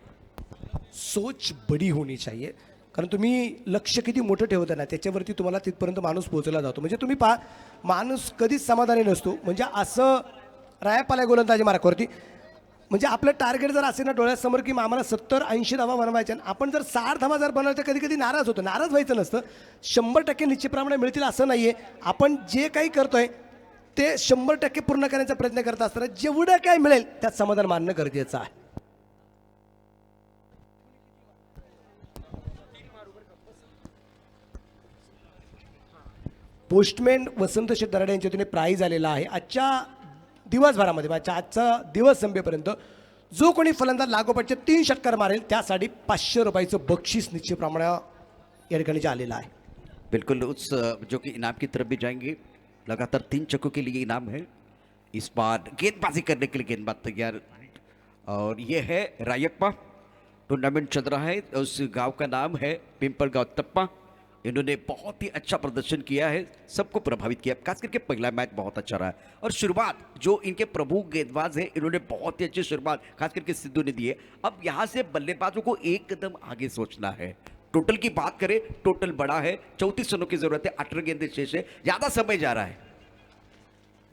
सोच बडी होनी चाहिए. कारण तुम्ही लक्ष किती मोठं ठेवता ना त्याच्यावरती तुम्हाला तिथपर्यंत माणूस पोहोचला जातो. म्हणजे तुम्ही पहा, माणूस कधीच समाधानी नसतो. म्हणजे असं रायप आलाय गोलंदाजी मार्गावरती. म्हणजे आपलं टार्गेट जर असेल ना डोळ्यासमोर की आम्हाला 70-80 धावा बनवायच्या, आपण जर 60 धावा जर बनवलं तर कधी कधी नाराज होतो. नाराज व्हायचं नसतं. 100% निश्चितप्रमाणे मिळतील असं नाहीये. आपण जे काही करतोय ते 100% पूर्ण करण्याचा प्रयत्न करत असताना जेवढं काय मिळेल त्यात समाधान मानणं गरजेचं आहे. पोस्टमॅन वसंत शेठ दराडे यांच्या वतीने प्राईज आलेला आहे. आजच्या दिवसभरामध्ये म्हणजे आजचा दिवस संपेपर्यंत जो कोणी फलंदाज लागोपाठचे 3 षटकार मारेल त्यासाठी 500 रुपयाचं बक्षीस निश्चितप्रमाणे या ठिकाणी आलेलं आहे. बिल्कुल उस जो कि इनाम की तरफ भी जाएंगे। लगातार 3 चक्कों के लिए इनाम है। इस बार गेंदबाजी करने के लिए गेंदबाज तैयार, और ये है रायप्पा। टूर्नामेंट चल रहा है, उस गांव का नाम है पिंपल गांव तप्पा। इन्होंने बहुत ही अच्छा प्रदर्शन किया है, सबको प्रभावित किया, खास करके पहला मैच बहुत अच्छा रहा है। और शुरुआत जो इनके प्रभु गेंदबाज हैं इन्होंने बहुत ही अच्छी शुरुआत खास करके सिद्धू ने दी है। अब यहाँ से बल्लेबाजों को एक कदम आगे सोचना है। टोटल की बात करें, टोटल बड़ा है, 34 रनों की जरूरत है, 18 गेंदें शेष है, ज्यादा समय जा रहा है।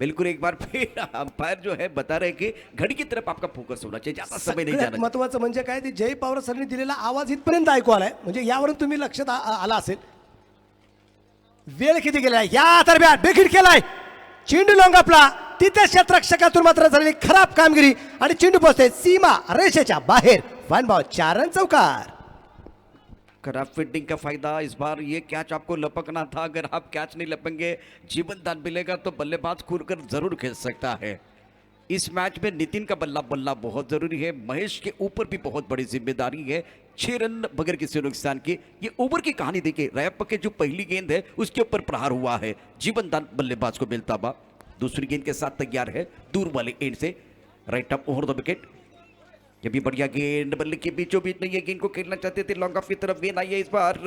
बिल्कुल एक बार फिर अंपायर जो है बता रहे कि घड़ी की तरफ आपका फोकस होना चाहिए, ज्यादा समय नहीं सगळ्यात जाना। महत्त्वाचं म्हणजे काय ते जय पवार सरांनी दिलेला आवाज इथपर्यंत ऐकू आलाय. म्हणजे यावरून तुम्ही लक्षात आला असेल वेळ किती गेलाय. या दरम्यान बेखीड केलाय चेंडू लोंगापला, तिथे क्षेत्ररक्षकातून मात्र झालेली खराब कामगिरी आणि चेंडू पोहोचते सीमा रेषेच्या बाहेर. 1 बॉल 4 रन चौकार. खराब फील्डिंग का फायदा इस बार, ये कैच आपको लपकना था। अगर आप कैच नहीं लपेंगे, जीवन दान मिलेगा तो बल्लेबाज खुलकर जरूर खेल सकता है। इस मैच में नितिन का बल्ला बल्ला बहुत जरूरी है। महेश के ऊपर भी बहुत बड़ी जिम्मेदारी है। 6 रन बगैर किसी नुकसान के। ये ओवर की कहानी देखिए, रायप्पा के जो पहली गेंद है उसके ऊपर प्रहार हुआ है, जीवन दान बल्लेबाज को मिलता हुआ। दूसरी गेंद के साथ तैयार है दूर वाले end say, right up over the wicket. ये भी बढ़िया गेंद, बल्ले के बीचों बीच में ये गेंद को खेलना चाहते थे, लॉन्ग ऑफ की तरफ गेंद आई है इस बार,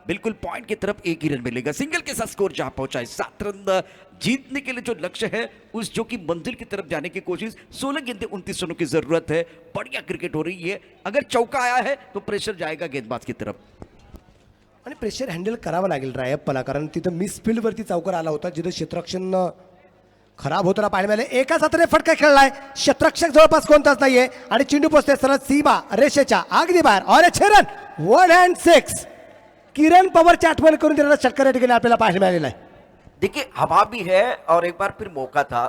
बिल्कुल पॉइंट की तरफ एक ही रन मिलेगा, सिंगल के साथ स्कोर जहां पहुंचा है 7 रन जीतने के लिए जो लक्ष्य है उस जो कि मंजिल की तरफ जाने की कोशिश, 16 गेंदे 29 रनों की जरूरत है, बढ़िया क्रिकेट हो रही है, अगर चौका आया है तो प्रेशर जाएगा गेंदबाज की तरफ. आणि प्रेशर हँडल करावं लागेल रायप्पाला, कारण तिथं मिसफिल्डवरती चौकार आला होता जिथं क्षेत्ररक्षण खराब होताना पाहायला मिळाले. एका हाताने फटका खेळलाय, क्षेत्ररक्षक जवळपास कोणताच नाहीये आणि चेंडू पोचते सरळ सीमा रेषेच्या अगदी बाहेर. और 6 रन 1 and 6. किरण पवारची आठवण करून देणारा षटकार या ठिकाणी आपल्याला पाहायला मिळालेला आहे. देखिए हवा भी है और एक बार फिर मौका था.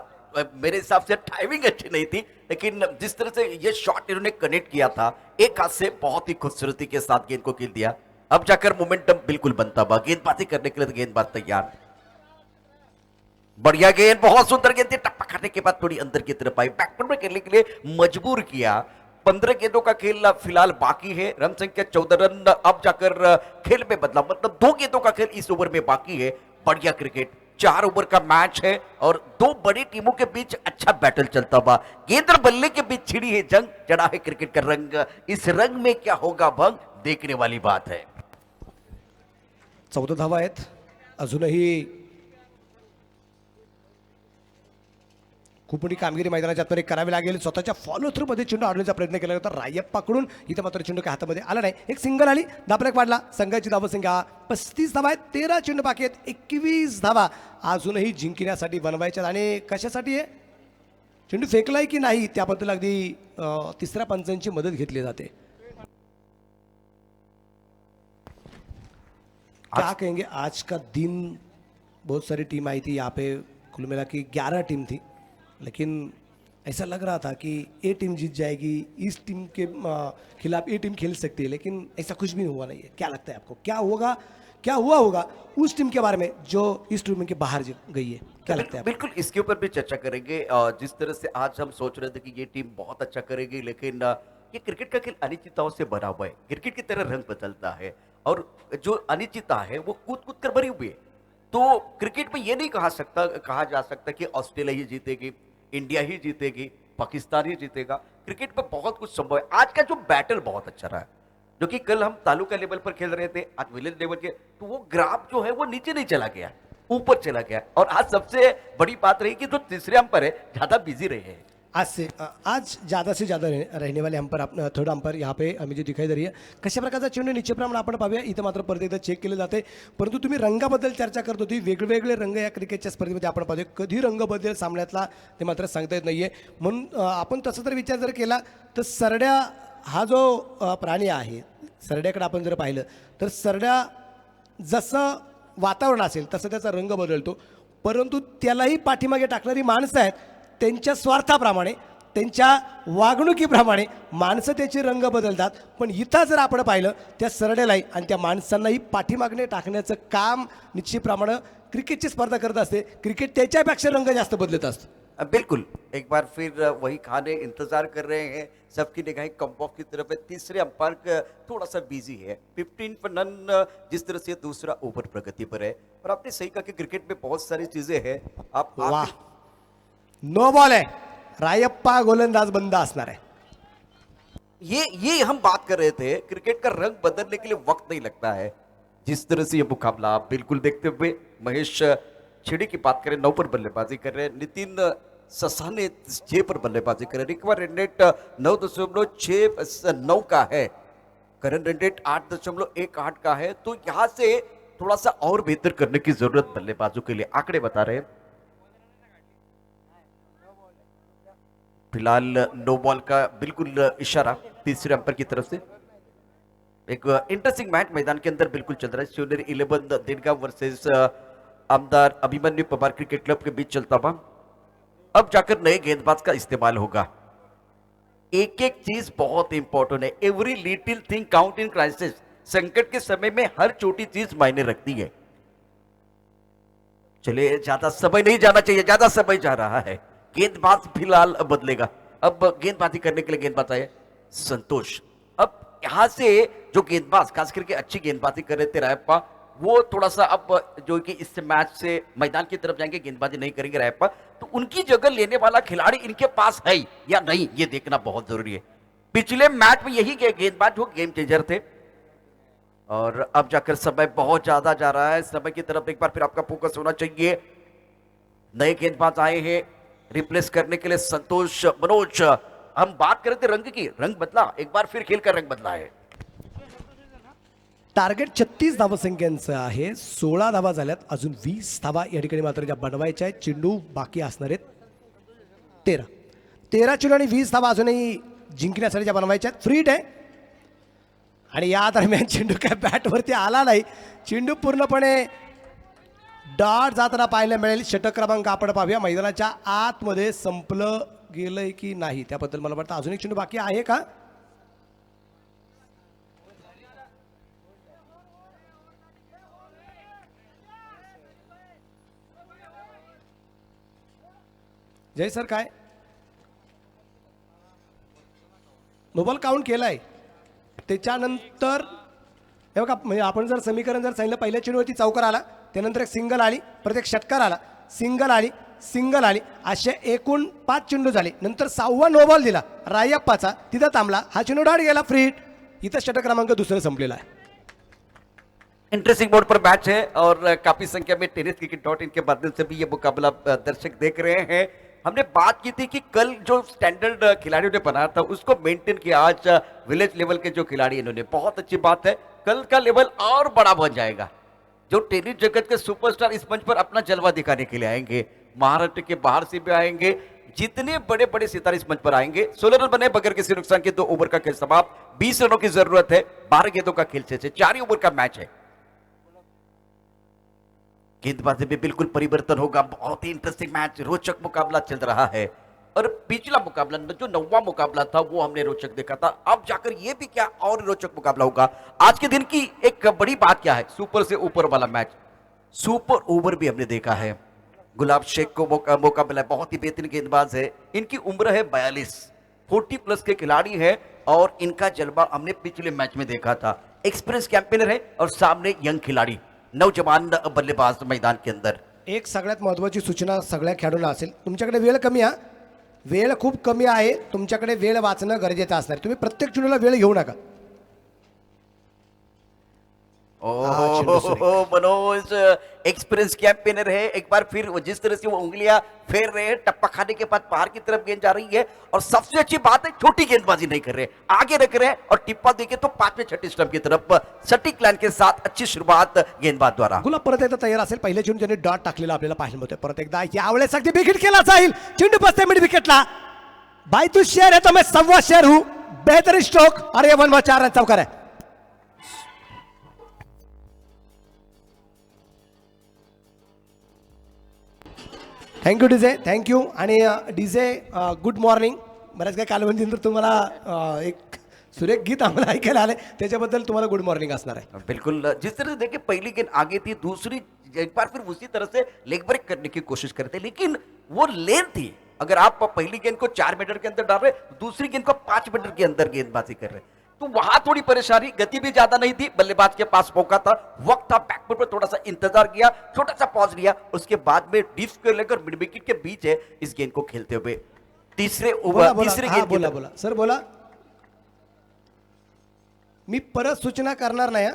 मेरे हिसाब से टाइमिंग अच्छी नहीं थी, लेकिन जिस तरह से ये शॉट इन्होंने कनेक्ट किया था एक हाथ से बहुत ही खूबसूरती के साथ गेंद को खेल दिया. अब जाकर मोमेंटम बिल्कुल बनता हुआ, गेंदबाजी करने के लिए तो गेंदबाज तैयार. बढ़िया गेंद, बहुत सुंदर गेंद थी, टप्पा खाने के बाद थोड़ी अंदर की तरफ आई, बैकफुट में खेलने के लिए मजबूर किया. 15 गेंदों का खेल फिलहाल बाकी है, रन संख्या 14 रन अब जाकर खेल में बदला, मतलब 2 गेंदों का खेल इस ओवर में बाकी है. बढ़िया क्रिकेट, 4 ओवर का मैच है और 2 बड़ी टीमों के बीच अच्छा बैटल चलता हुआ, गेंद और बल्ले के बीच छिड़ी है जंग, चढ़ा है क्रिकेट का रंग. इस रंग में क्या होगा भंग, देखने वाली बात है. 14 धावा आहेत. अजूनही खूप मोठी कामगिरी मैदानाच्या आतमध्ये करावी लागेल. स्वतःच्या फॉलो थ्रू मध्ये चेंडू आणण्याचा प्रयत्न केला होता रायप्पाकडून, इथं मात्र चेंडू काही हातामध्ये आला नाही. एक सिंगल आली, दाबलेक वाढला, संघाची धावसंख्या 35 धावा आहेत, 13 चेंडू बाकी आहेत, 21 धावा अजूनही जिंकण्यासाठी बनवायच्या. आणि कशासाठी आहे, चेंडू फेकलाय की नाही त्याबद्दल अगदी तिसऱ्या पंचांची मदत घेतली जाते. क्या कहेंगे, आज का दिन बहुत सारी टीम आई थी यहाँ पे, कुल मिला के 11 टीम थी, लेकिन ऐसा लग रहा था कि ए टीम जीत जाएगी, इस टीम के खिलाफ ए टीम खेल सकती है, लेकिन ऐसा कुछ भी हुआ नहीं है. क्या लगता है आपको, क्या होगा, क्या हुआ होगा उस टीम के बारे में जो इस टूर्नामेंट के बाहर गई है, क्या लगता है आपको? बिल्कुल इसके ऊपर भी चर्चा करेंगे. जिस तरह से आज हम सोच रहे थे कि ये टीम बहुत अच्छा करेगी, लेकिन ये क्रिकेट का खेल अनिश्चितताओं से भरा हुआ है, क्रिकेट की तरह रंग बदलता है और जो अनिश्चितता है वो कूद कूद कर भरी हुई है. तो क्रिकेट में ये नहीं कहा जा सकता कि ऑस्ट्रेलिया ही जीतेगी, इंडिया ही जीतेगी, पाकिस्तान ही जीतेगा. क्रिकेट में बहुत कुछ संभव है. आज का जो बैटल बहुत अच्छा रहा है, जो कि कल हम तालुका लेवल पर खेल रहे थे, आज विलेज लेवल के, तो वो ग्राफ जो है वो नीचे नहीं चला गया, ऊपर चला गया. और आज सबसे बड़ी बात रही कि जो तीसरे अंपायर है ज्यादा बिजी रहे हैं. आज ज़्यादा से ज़्यादा रहने वाले अंपायर, थर्ड अंपायर यहाँ पे हमें जो दिखाई दे रही है. कशा प्रकारचा चेंडू निश्चित प्रमाणे आपण पाहूया. इथं मात्र परत एकदा चेक केले जाते. परंतु तुम्ही रंगाबद्दल चर्चा करत होती, वेगवेगळे रंग या क्रिकेटच्या स्पर्धेमध्ये आपण पाहतोय, कधी रंग बदल सामन्यातला ते मात्र सांगता येत नाहीये. म्हणून आपण तसं जर विचार जर केला तर सरड्या हा जो प्राणी आहे, सरड्याकडे आपण जर पाहिलं तर सरड्या जसं वातावरण असेल तसं त्याचा रंग बदलतो, परंतु त्यालाही पाठीमागे टाकणारी माणसं आहेत, त्यांच्या स्वार्थाप्रमाणे, त्यांच्या वागणुकीप्रमाणे माणसं त्याचे रंग बदलतात. पण इथं जर आपण पाहिलं त्या सरड्यालाही आणि त्या माणसांनाही पाठीमागणे टाकण्याचं काम निश्चितप्रमाणे क्रिकेटची स्पर्धा करत असते. क्रिकेट त्याच्यापेक्षा रंग जास्त बदलत असतं. बिल्कुल एक बार फिर वही खाने इंतजार कर रहे हैं, सबकी निगाहें कंपॉफ की तरफ है. तीसरे अंपायर थोड़ा सा बिजी है, 15 रन जिस तरह से दूसरा ओवर प्रगति पर है. और आपने सही कहा कि क्रिकेट में बहुत सारी चीजें हैं. आप वाह, नो बॉल है, रायप्पा गोलंदाज बंद असणार आहे. ये हम बात कर रहे थे, क्रिकेट का रंग बदलने के लिए वक्त नहीं लगता है. जिस तरह से ये मुकाबला आप बिल्कुल देखते हुए, महेश छिड़ी की बात करें 9 पर बल्लेबाजी कर रहे हैं, नितिन ससाने 6 पर बल्लेबाजी कर रहे हैं, रिकवर रन रेट 9.69 का है, करंट रन रेट 8.18 का है. तो यहां से थोड़ा सा और बेहतर करने की जरूरत बल्लेबाजों के लिए, आंकड़े बता रहे हैं. फिलहाल नो बॉल का बिल्कुल इशारा तीसरे अंपायर की तरफ से. एक इंटरेस्टिंग मैच मैदान के अंदर बिल्कुल चल रहा है. शिवनेरी 11 दिनगांव वर्सेस आमदार अभिमन्यु पवार क्रिकेट क्लब के बीच चलता हुआ. अब जाकर नए गेंदबाज का इस्तेमाल होगा. एक एक चीज बहुत इंपॉर्टेंट है. Every little thing count in crisis. संकट के समय में हर छोटी चीज मायने रखती है. चलिए, ज्यादा समय नहीं जाना चाहिए, ज्यादा समय जा रहा है. गेंदबाज फिलहाल बदलेगा. अब गेंदबाजी करने के लिए गेंदबाज आए संतोष. अब यहां से जो गेंदबाज खास करके अच्छी गेंदबाजी कर रहे थे रायप्पा, वो थोड़ा सा अब जो कि इस मैच से मैदान की तरफ जाएंगे, गेंदबाजी नहीं करेंगे रायप्पा, तो उनकी जगह लेने वाला खिलाड़ी इनके पास है या नहीं, ये देखना बहुत जरूरी है. पिछले मैच में यही गेंदबाज वो गेम चेंजर थे, और अब जाकर समय बहुत ज्यादा जा रहा है। समय की तरफ एक बार फिर आपका फोकस होना चाहिए। नए गेंदबाज आए हैं रिप्लेस करने के लिए, संतोष, मनोज। हम बात कर रहे थे रंग की, रंग बदला, एक बार फिर खेल का रंग बदला है। टार्गेट 36 धावसंख्यांचं आहे, 16 धावा झाल्यात, अजून 20 धावा या ठिकाणी मात्र ज्या बनवायच्या आहेत. चेंडू बाकी असणार आहेत 13 चेंडू आणि 20 धावा अजूनही जिंकण्यासाठी ज्या बनवायच्या आहेत. फ्रीट आहे आणि या दरम्यान चेंडू काय बॅटवरती आला नाही. चेंडू पूर्णपणे डॉट जाताना पाहायला मिळेल. षटक क्रमांक आपण पाहूया. मैदानाच्या आतमध्ये संपलं गेलंय की नाही त्याबद्दल मला वाटतं अजून एक चेंडू बाकी आहे का. जय सर, काय नोबल काउंट केलाय त्याच्यानंतर हे बघा, म्हणजे आपण जर समीकरण जर सांगितलं, पहिल्या चेंडूवरती चौकार आला, त्यानंतर एक सिंगल आली, परत एक षटकार आला, सिंगल आली, सिंगल आली, असे एकूण 5 चेंडू झाले. नंतर 6वा नो बॉल दिला रायप्पाचा, तिथं थांबला, हा चेंडू डाट गेला फ्रीट. इथं षटक क्रमांक दुसरं संपलेला आहे. इंटरेस्टिंग बोर्ड पर मैच है और काफी संख्या में tenniscricket.in के माध्यम से भी ये मुकाबला दर्शक देख रहे हैं। हमने बात की थी कि कल जो स्टैंडर्ड खिलाड़ियों ने बनाया था उसको मेंटेन किया आज विलेज लेवल के जो खिलाड़ी इन्होंने, बहुत अच्छी बात है। कल का लेवल और बड़ा बन जाएगा। जो टेनिस जगत के सुपरस्टार इस मंच पर अपना जलवा दिखाने के लिए आएंगे, महाराष्ट्र के बाहर से भी आएंगे, जितने बड़े बड़े सितारे इस मंच पर आएंगे। 16 रन बने बगैर किसी नुकसान के, 2 ओवर का खेल समाप्त, 20 रनों की जरूरत है, 12 गेंदों का खेल से 4 ओवर का मैच है। गेंदबाजी में बिल्कुल परिवर्तन होगा, बहुत ही इंटरेस्टिंग मैच, रोचक मुकाबला चल रहा है। और पिछला मुकाबला जो 9वां मुकाबला था वो हमने रोचक देखा था, अब जाकर ये भी क्या और रोचक मुकाबला होगा। आज के दिन की एक बड़ी बात क्या है, सुपर से ऊपर वाला मैच, सुपर ओवर भी हमने देखा है। गुलाब शेख को मौका मिला, बहुत ही बेहतरीन गेंदबाज है, इनकी उम्र है 42, 40 प्लस के खिलाड़ी है और इनका जलवा हमने पिछले मैच में देखा था। एक्सपीरियंस कैंपेनर है और सामने यंग खिलाड़ी, नौजवान बल्लेबाज मैदान के अंदर। एक सगळ्यात महत्त्वाची सूचना सगळ्या खेळाडूंना असेल, तुमच्याकडे वेळ कमी आहे, वेळ खूप कमी आहे, तुमच्याकडे वेळ वाचणं गरजेचं असणार. तुम्ही प्रत्येक चेंडूला वेळ घेऊ नका. ओह मनोज, एक्सपीरियंस कैंपेनर है, एक बार फिर जिस तरह से वो उंगलियां फेर रहे हैं, टप्पा खाने के बाद बाहर की तरफ गेंद जा रही है। और सबसे अच्छी बात है, छोटी गेंदबाजी नहीं कर रहे, आगे रख रहे हैं और टिप्पा देके तो 5वें 6ठे स्टंप की तरफ सटीक लाइन के साथ अच्छी शुरुआत गेंदबाज द्वारा। गुलाब परत एकदा तयार असेल, पहिले चेंडू त्यांनी डॉट टाकलेला आपल्याला पाहायला मिळतोय. परत एकदा यावेळेस अगदी विकेट केला जाईल, चेंडू बसते मिड विकेटला. भाई तू शेर है तो मैं 1.25 शेर हूं, बेहतरीन स्ट्रोक और ये 1/4 रन चौकार है. Thank you DJ, thank you. आणि डीजे गुड मॉर्निंग. बऱ्याच काही कालवंतीनंतर तुम्हाला एक सुरेख गीत आम्हाला ऐकायला आले, त्याच्याबद्दल तुम्हाला गुड मॉर्निंग असणार आहे. बिल्कुल, जिस तरह से देखिए पहली गेंद आगे थी, दूसरी एक बार फिर उसी तरह से लेग ब्रेक करने की कोशिश करते, लेकिन वो लेन थी। अगर आप पहली गेंद को 4 मीटर के अंदर डाल रहे, दूसरी गेंद को 5 मीटर के अंदर गेंदबाजी कर रहे, तो वहां थोड़ी परेशानी, गति भी ज्यादा नहीं थी, बल्लेबाज के पास मौका था, वक्त था, बैकफुट पर थोड़ा सा इंतजार किया, छोटा सा पॉज लिया, उसके बाद में डीप स्क्वायर लेग और मिड विकेट के बीच है इस गेंद को खेलते हुए। तीसरे ओवर, तीसरी गेंद बोला बोला सर, बोला. मी परत सूचना करणार नाही.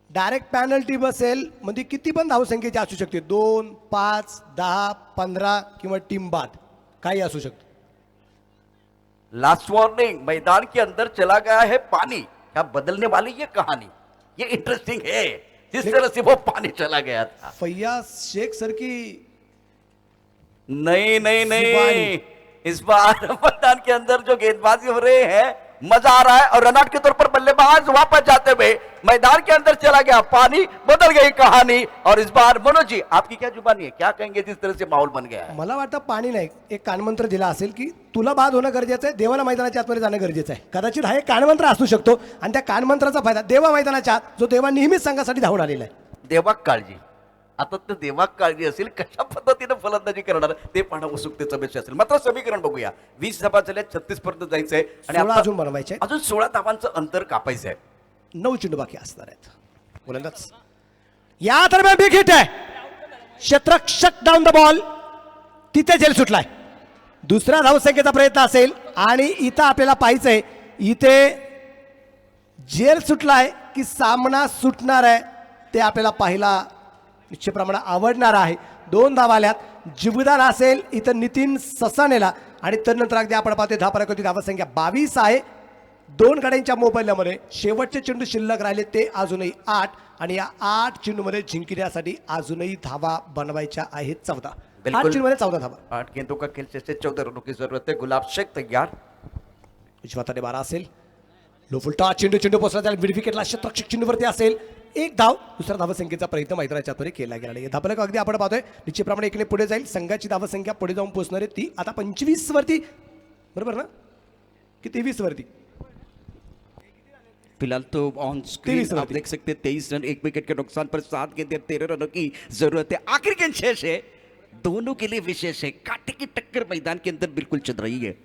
डायरेक्ट पॅनल्टी बसेल, म्हणजे किती पण धावसंख्येची असू शकते, 2, 5, 10, 15 किंवा टीम बाद, काही असू शकते. लास्ट वार्निंग, मैदान के अंदर चला गया है पानी, क्या बदलने वाली ये कहानी, ये इंटरेस्टिंग है, जिस तरह से वो पानी चला गया था। फैयाज शेख सर की नहीं नहीं नहीं, इस बार मैदान के अंदर जो गेंदबाजी हो रहे हैं, मजा आ रहा है। और रनआउट के तौर पर बल्लेबाज वापस जाते हुए मैदान के अंदर चला गया पानी, बदल गई कहानी। और इस बार मनोज जी, आपकी क्या जुबानी है, क्या कहेंगे जिस तरह से माहौल बन गया है? मला वाटतं पाणी नाही, एक कानमंत्र दिला असेल की तुला बाद होणं गरजेचं आहे, देवाला मैदानाच्या आतमध्ये जाणं गरजेचं आहे. कदाचित हा एक कानमंत्र असू शकतो आणि त्या कानमंत्राचा फायदा देवा मैदानाच्या आत, जो देवा नेहमीच संघासाठी धावून आलेला आहे. देवाक काळजी, आता तर देवाक काळजी असेल, कशा पद्धतीने फलंदाजी करणार ते पाहणं उत्सुकतेचा विषय असेल. मात्र समीकरण बघूया, 20 धावा झाल्या, 36 पर्यंत जायचंय आणि 16 आता अजून बनवायचे, अजून 16 धावांचं अंतर कापायचं आहे. 9 चेंडू बाकी असणार आहेत. गोलंदाज या दरम्यान बिग हिट आहे, क्षेत्ररक्षक डाऊन द बॉल, तिथे झेल सुटलाय. दुसऱ्या धावसंख्येचा प्रयत्न असेल, आणि इथं आपल्याला पाहायचंय इथे जेर सुटलाय की सामना सुटणार आहे ते आपल्याला पाहायला निश्चितप्रमाणे आवडणार आहे. 2 धावा आल्यात. जिबुदान असेल इथं नितीन ससानेला आणि त्यानंतर अगदी आपण पाहतोय धावपराकोती धावसंख्या 22 आहे. 2 गाड्यांच्या मोबाईलमध्ये शेवटचे चेंडू शिल्लक राहिले ते अजूनही 8 आणि या 8 चेंडूमध्ये जिंकण्यासाठी अजूनही धावा बनवायच्या आहेत 14. 8 चेंडूमध्ये 14 धावा. 8 गेंदों का खेल से 14 रनों की जरूरत है. गुलाब शेख तैयार. उजवाताने 12 असेल. लो फुलटा चेंडू पोचला त्याला मिड विकेटला क्षेत्ररक्षक चेंडूवरती असेल. 1 धाव. दुसरा धावसंख्येचा प्रयत्न मैदानाच्या आतमध्ये केला गेला नाही. धावफलक अगदी आपण पाहतोय निश्चितप्रमाणे एकने पुढे जाईल. संघाची धावसंख्या पुढे जाऊन पोहोचणार आहे ती आता 25 वरती, बरोबर ना की 23 वरती. फिलहाल तो ऑन स्क्रीन 23 आप देख सकते हैं 23 रन 1 विकेट के नुकसान पर 7 गेंदें 13 रनों की जरूरत है. आखिरी गेंद शेष है, दोनों के लिए विशेष है. कांटे की टक्कर मैदान के अंदर बिल्कुल चल रही है.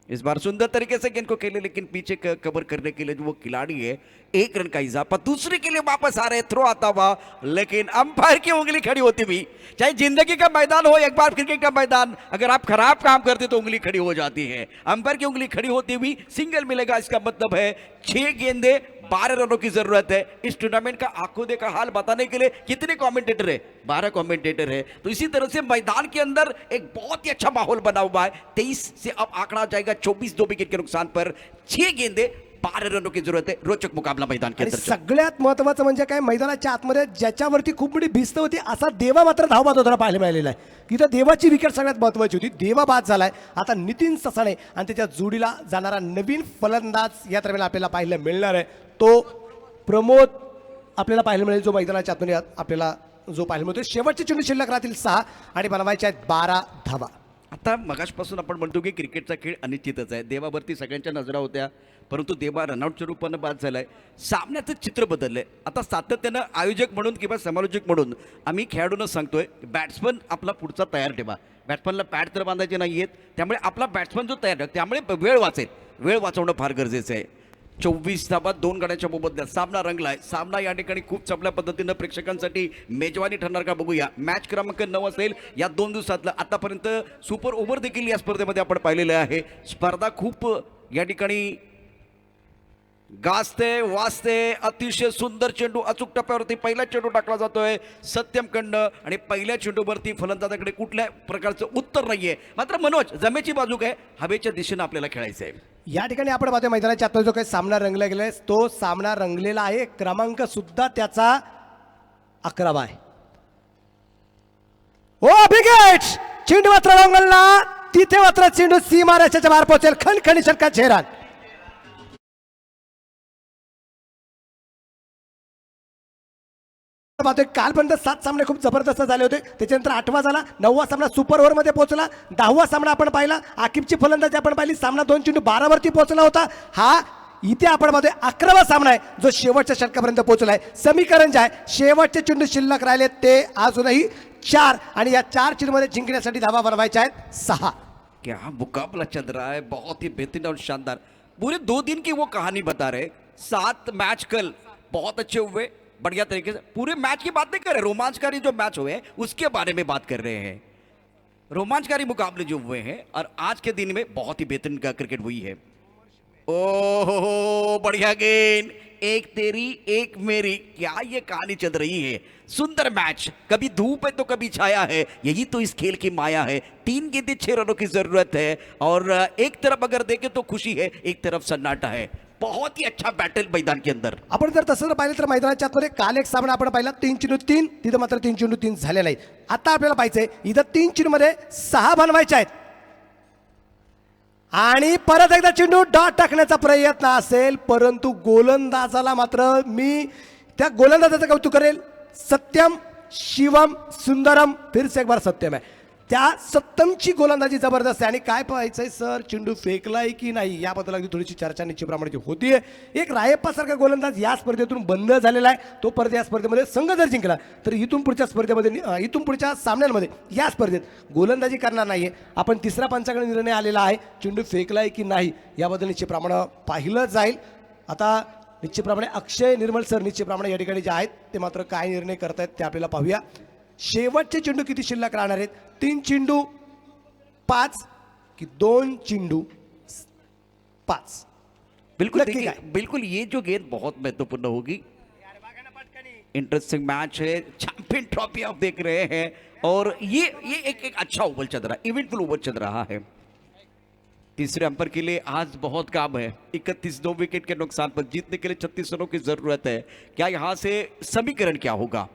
इस बार सुंदर तरीके से गेंद को खेले लेकिन पीछे कवर करने के लिए जो वो खिलाड़ी है 1 रन का इजाफा. दूसरे के लिए वापस आ रहे, थ्रो आता हुआ लेकिन अंपायर की उंगली खड़ी होती हुई. चाहे जिंदगी का मैदान हो, एक बार क्रिकेट का मैदान, अगर आप खराब काम करते तो उंगली खड़ी हो जाती है. अंपायर की उंगली खड़ी होती हुई सिंगल मिलेगा. इसका मतलब है 6 गेंदे 12 रनों की जरूरत है. इस टूर्नामेंट का आंखों देखा हाल बताने के लिए कितने कमेंटेटर है? 12 कमेंटेटर है. तो इसी तरह से मैदान के अंदर एक बहुत ही अच्छा माहौल बना हुआ है. 23 से अब आंकड़ा जाएगा 24. 2 विकेट के नुकसान पर 6 गेंदे 12 रनों की जरूरत है. रोचक मुकाबला मैदान के आणि अंदर. सगळ्यात महत्त्वाचं म्हणजे काय मैदानाच्या आतमध्ये ज्याच्यावरती खूप मोठी भिस्त होती असा देवा मात्र धावबाद होताना पाहायला मिळालेला आहे. तिथं देवाची विकेट सगळ्यात महत्त्वाची होती. देवा बाद झालाय. आता नितीन ससाणे आणि त्याच्या जोडीला जाणारा नवीन फलंदाज या दरम्यान आपल्याला पाहायला मिळणार आहे तो प्रमोद आपल्याला पाहायला मिळेल जो मैदानाच्या आतमध्ये आपल्याला जो पाहायला मिळतो. शेवटचे चेंडू शिल्लक राहतील 6 आणि बनवायच्या आहेत 12 धावा. आता मगाशपासून आपण म्हणतो की क्रिकेटचा खेळ अनिश्चितच आहे. देवावरती सगळ्यांच्या नजरा होत्या परंतु देवा रनआउटच्या रूपानं बाद झालाय. सामन्याचं चित्र बदललंय. आता सातत्यानं आयोजक म्हणून किंवा समालोचक म्हणून आम्ही खेळाडूंना सांगतोय बॅट्समन आपला पुढचा तयार ठेवा. बॅट्समनला पॅड तर बांधायचे नाही आहेत त्यामुळे आपला बॅट्समन जो तयार ठेवा त्यामुळे वेळ वाचेल. वेळ वाचवणं फार गरजेचं आहे. 24 धावा 2 गड्यांच्या मोबदल्यात सामना रंगलाय. सामना या ठिकाणी खूप चांगल्या पद्धतीनं प्रेक्षकांसाठी मेजवानी ठरणार का बघूया. मॅच क्रमांक 9 असेल या 2 दिवसातलं. आतापर्यंत सुपर ओव्हर देखील या स्पर्धेमध्ये आपण पाहिलेलं आहे. स्पर्धा खूप या ठिकाणी गाजते वाजते. अतिशय सुंदर चेंडू अचूक टप्प्यावरती पहिला चेंडू टाकला जातोय सत्यम कडनं आणि पहिल्या चेंडूवरती फलंदाजाकडे कुठल्या प्रकारचं उत्तर नाहीये. मात्र मनोज जमेची बाजू काय हवेच्या दिशेनं आपल्याला खेळायचं आहे. या ठिकाणी आपण पाहतोय मैदानाच्या आतमध्ये जो काही सामना रंगला गेलाय तो सामना रंगलेला आहे. क्रमांक सुद्धा त्याचा 11 आहे. ओ विकेट चेंडू मात्र रंगला तिथे मात्र चेंडू सीमा रेषेच्या बाहेर पोहोचेल. खणखणी षटकार चेहरा. पाहतोय कालपर्यंत 7 सामने खूप जबरदस्त झाले होते. त्याच्यानंतर 8वा झाला. 9वा सामना सुपर ओव्हर मध्ये पोहोचला. 10वा सामना आपण पाहिला. आकिबची फलंदाजी आपण पाहिली. सामना 2 चेंडू 12 वरती पोहोचला होता. हा इथे आपण पाहतोय 11वा सामना आहे जो शेवटच्या षटकापर्यंत पोहोचलाय. समीकरण जे आहे शेवटचे चेंडू शिल्लक राहिले ते अजूनही 4 आणि या 4 चेंडूमध्ये जिंकण्यासाठी धावा बनवायच्या आहेत 6. क्या मुकाबला चल रहा है. बहुत ही बेहतरीन और शानदार. पूरे 2 दिन की वो कहानी बता रहे. 7 मैच कल बहुत अच्छे हुए बढ़िया तरीके से. पूरे मैच की बात नहीं कर रहे. रोमांचकारी जो मैच हुए हैं उसके बारे में बात कर रहे हैं. रोमांचकारी मुकाबले जो हुए हैं और आज के दिन में बहुत ही बेहतरीन का क्रिकेट हुई है. ओहो बढ़िया गेंद. एक तेरी एक मेरी. क्या ये कहानी चल रही है. सुंदर मैच. कभी धूप है तो कभी छाया है. यही तो इस खेल की माया है. 3 गेंदे 6 रनों की जरूरत है और एक तरफ अगर देखें तो खुशी है एक तरफ सन्नाटा है. बहुत ही अच्छा बैटल मैदान के अंदर. आपण जर तसं पाहिलं तर मैदानाच्या आतमध्ये काल एक सामना आपण पाहिला 3 चेंडू 3 तिथं मात्र 3 चेंडू 3 झाले नाही. आता आपल्याला पाहिजे इथं 3 चेंडूमध्ये 6 बनवायचे आहेत आणि परत एकदा चेंडू डॉट टाकण्याचा प्रयत्न असेल परंतु गोलंदाजाला मात्र मी त्या गोलंदाजाचं कौतुक करेल. सत्यम शिवम सुंदरम फिर से एक बार सत्यम आहे. त्या सत्तमची गोलंदाजी जबरदस्त आहे आणि काय पाहायचंय सर चेंडू फेकलाय की नाही याबद्दल अगदी थोडीशी चर्चा निश्चितप्रमाणे होतीये. एक रायप्पासारखा गोलंदाज या स्पर्धेतून बंद झालेला आहे. तो परत या स्पर्धेमध्ये संघ जर जिंकला तर इथून पुढच्या स्पर्धेमध्ये इथून पुढच्या सामन्यांमध्ये या स्पर्धेत गोलंदाजी करणार नाहीये. आपण तिसऱ्या पंचाकडे निर्णय आलेला आहे. चेंडू फेकलाय की नाही याबद्दल निश्चितप्रमाणे पाहिलं जाईल. आता निश्चितप्रमाणे अक्षय निर्मल सर निश्चितप्रमाणे या ठिकाणी जे आहेत ते मात्र काय निर्णय करतायत ते आपल्याला पाहूया. शेवटचे चेंडू किती शिल्लक राहणार आहेत. 3 चेंडू 5 की 2 चेंडू 5. बिल्कुल नक्की देखिए, काय? बिल्कुल ये जो गेंद बहुत महत्वपूर्ण होगी. इंटरेस्टिंग मैच है, चैंपियन ट्रॉफी आप देख रहे हैं और ये एक अच्छा ओवर चल रहा है, इवेंटफुल ओवर चल रहा है. तीसरे अंपर के लिए आज बहुत काम है. 31 2 विकेट के नुकसान पर जीतने के लिए 36 रनों की जरूरत है. क्या यहां से समीकरण क्या होगा,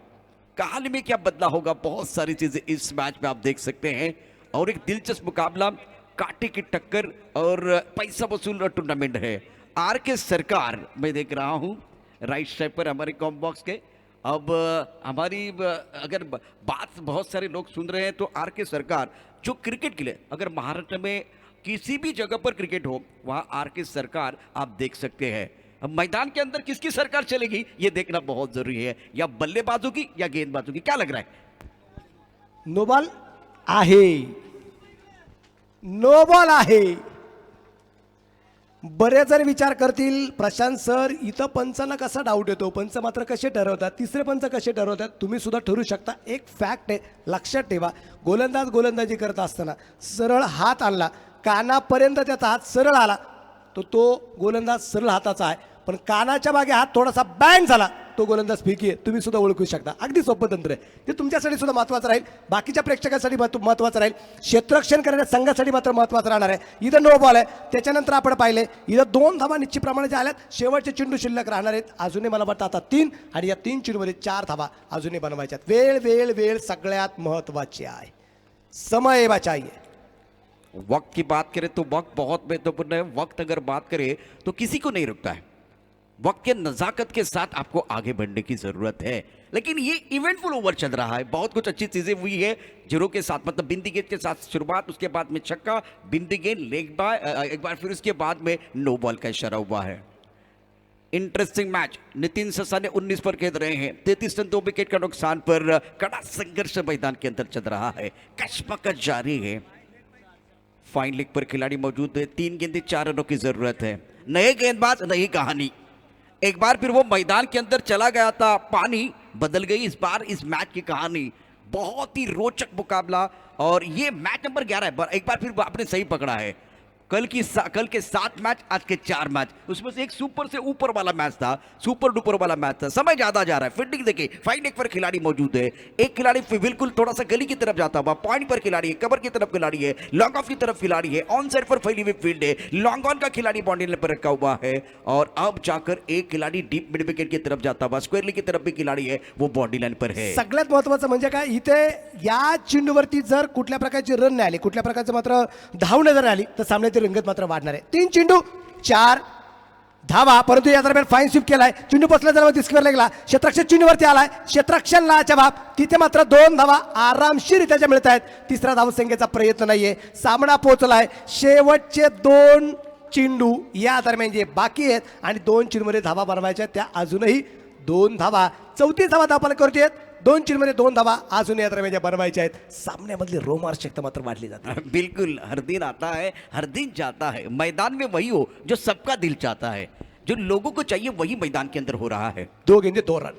कहानी में क्या बदला होगा, बहुत सारी चीजें इस मैच में आप देख सकते हैं. और एक दिलचस्प मुकाबला, कांटे की टक्कर और पैसा वसूल टूर्नामेंट है. आर के सरकार मैं देख रहा हूं राइट साइड पर हमारे कॉम बॉक्स के. अब हमारी अगर बात बहुत सारे लोग सुन रहे हैं तो आर के सरकार जो क्रिकेट के लिए, अगर महाराष्ट्र में किसी भी जगह पर क्रिकेट हो वहां आर के सरकार आप देक सकते हैं. अब मैदान के अंदर किसकी सरकार चलेगी ये देखना बहुत जरूरी है, या बल्लेबाजों की या गेंदबाजों की. क्या लग रहा है? नो बॉल आहे, नो बॉल आहे. बरेच जण विचार करतील प्रशांत सर इथं पंचांना कसा डाऊट येतो, पंच मात्र कसे ठरवतात, तिसरे पंच कसे ठरवतात. तुम्ही सुद्धा ठरू शकता. एक फॅक्ट आहे, लक्षात ठेवा. गोलंदाज गोलंदाजी करत असताना सरळ हात आणला, कानापर्यंत त्याचा हात सरळ आला तर तो गोलंदाज सरळ हाताचा आहे. पण कानाच्या मागे हात थोडासा बँग झाला तो गोलंदाज फिकी आहे. तुम्ही सुद्धा ओळखू शकता. अगदी सोपं तंत्र आहे. ते तुमच्यासाठी सुद्धा महत्त्वाचं राहील, बाकीच्या प्रेक्षकांसाठी महत्त्वाचं राहील, क्षेत्ररक्षण करणाऱ्या संघासाठी मात्र महत्त्वाचं राहणार आहे. इथं नो बॉल आहे. त्याच्यानंतर आपण पाहिले इथं 2 धावा निश्चितप्रमाणे ज्या आल्यात, शेवटचे चेंडू शिल्लक राहणार आहेत. अजूनही मला वाटतं आता 3, आणि या 3 चेंडूमध्ये 4 धावा अजूनही बनवायच्या आहेत. वेळ वेळ वेळ सगळ्यात महत्त्वाची आहे. समय बचाइए. वक्त की बात करें तो वक्त बहुत महत्वपूर्ण है. वक्त अगर बात करें तो किसी को नहीं रुकता है. वक्त के नजाकत के साथ आपको आगे बढ़ने की जरूरत है. लेकिन ये इवेंटफुल ओवर चल रहा है, बहुत कुछ अच्छी चीजें हुई है. जीरो के साथ मतलब बिंदी गेंद के साथ शुरुआत, उसके बाद में छक्का, बिंदी गेंद, लेग बाय, एक बार फिर उसके बाद में नो बॉल का इशारा हुआ है. Interesting match. नितिन ससाने 19 पर खेल रहे हैं. 33 रन 2 विकेट का नुकसान पर कड़ा संघर्ष मैदान के अंदर चल रहा है. कशमकश जारी है. फाइन लेग पर खिलाड़ी मौजूद है. 3 गेंदें 4 रनों की जरूरत है. नए गेंदबाज नई कहानी. एक बार फिर वो मैदान के अंदर चला गया था, पानी बदल गई इस बार इस मैच की कहानी. बहुत ही रोचक मुकाबला और ये मैच नंबर 11 है. एक बार फिर आपने सही पकड़ा है. कल के 7 मैच, आज के 4 मैच, उसमें से एक सुपर से ऊपर वाला मैच था, सुपर डुपर वाला मैच था. समय ज्यादा जा रहा है. फील्डिंग देखिए, फाइन लेग पर खिलाड़ी मौजूद है. एक खिलाड़ी बिल्कुल थोड़ा सा गली की तरफ जाता हुआ, पॉइंट पर खिलाड़ी है, कवर की तरफ खिलाड़ी है, लॉन्ग ऑफ की तरफ खिलाड़ी है, ऑन साइड पर फैली हुई फील्ड है, लॉन्ग ऑन का खिलाड़ी बाउंड्री लाइन पर रखा हुआ है. और अब जाकर एक खिलाड़ी डीप मिड विकेट की तरफ जाता हुआ, स्क्वेअरली की तरफ भी खिलाड़ी है, वो बाउंड्री लाइन पर है. सगळ्यात महत्त्वाचं म्हणजे काय, इथे या चेंडूवरती जर कुठल्या प्रकारची रन नाही आली, कुठल्या प्रकारचं मात्र धाव जर आली तर सामन्याची रंगत मात्र वाढणार आहे. 3 चेंडू 4 धावा, परंतु या दरम्यान फाईन स्वीप केलाय. चेंडू बसला जर डिस्कवर लागला, क्षेत्ररक्षक चेंडूवरती आलाय, क्षेत्ररक्षणला जबाब. तिथे मात्र 2 धावा आरामशीर त्याच्या मिळत आहेत. तिसरा धावसंख्येचा प्रयत्न नाहीये. सामना पोहोचलाय. शेवटचे 2 चेंडू या दरम्यान जे बाकी आहेत आणि 2 चेंडूमध्ये धावा बनवायच्या, त्या अजूनही 2 धावा. 34 धावा धावपाल करतोय. 2 चेंडूमध्ये 2 धावा अजून या दरम्यान बनवायच्या आहेत. सामन्यामधली रोमांचकता मात्र वाढली जाते. बिल्कुल, हर दिन आता है, हर दिन जाता है. मैदान में वही हो जो सबका दिल चाहता है, जो लोगों को चाहिए वही मैदान के अंदर हो रहा है. 2 गेंदे 2 रन.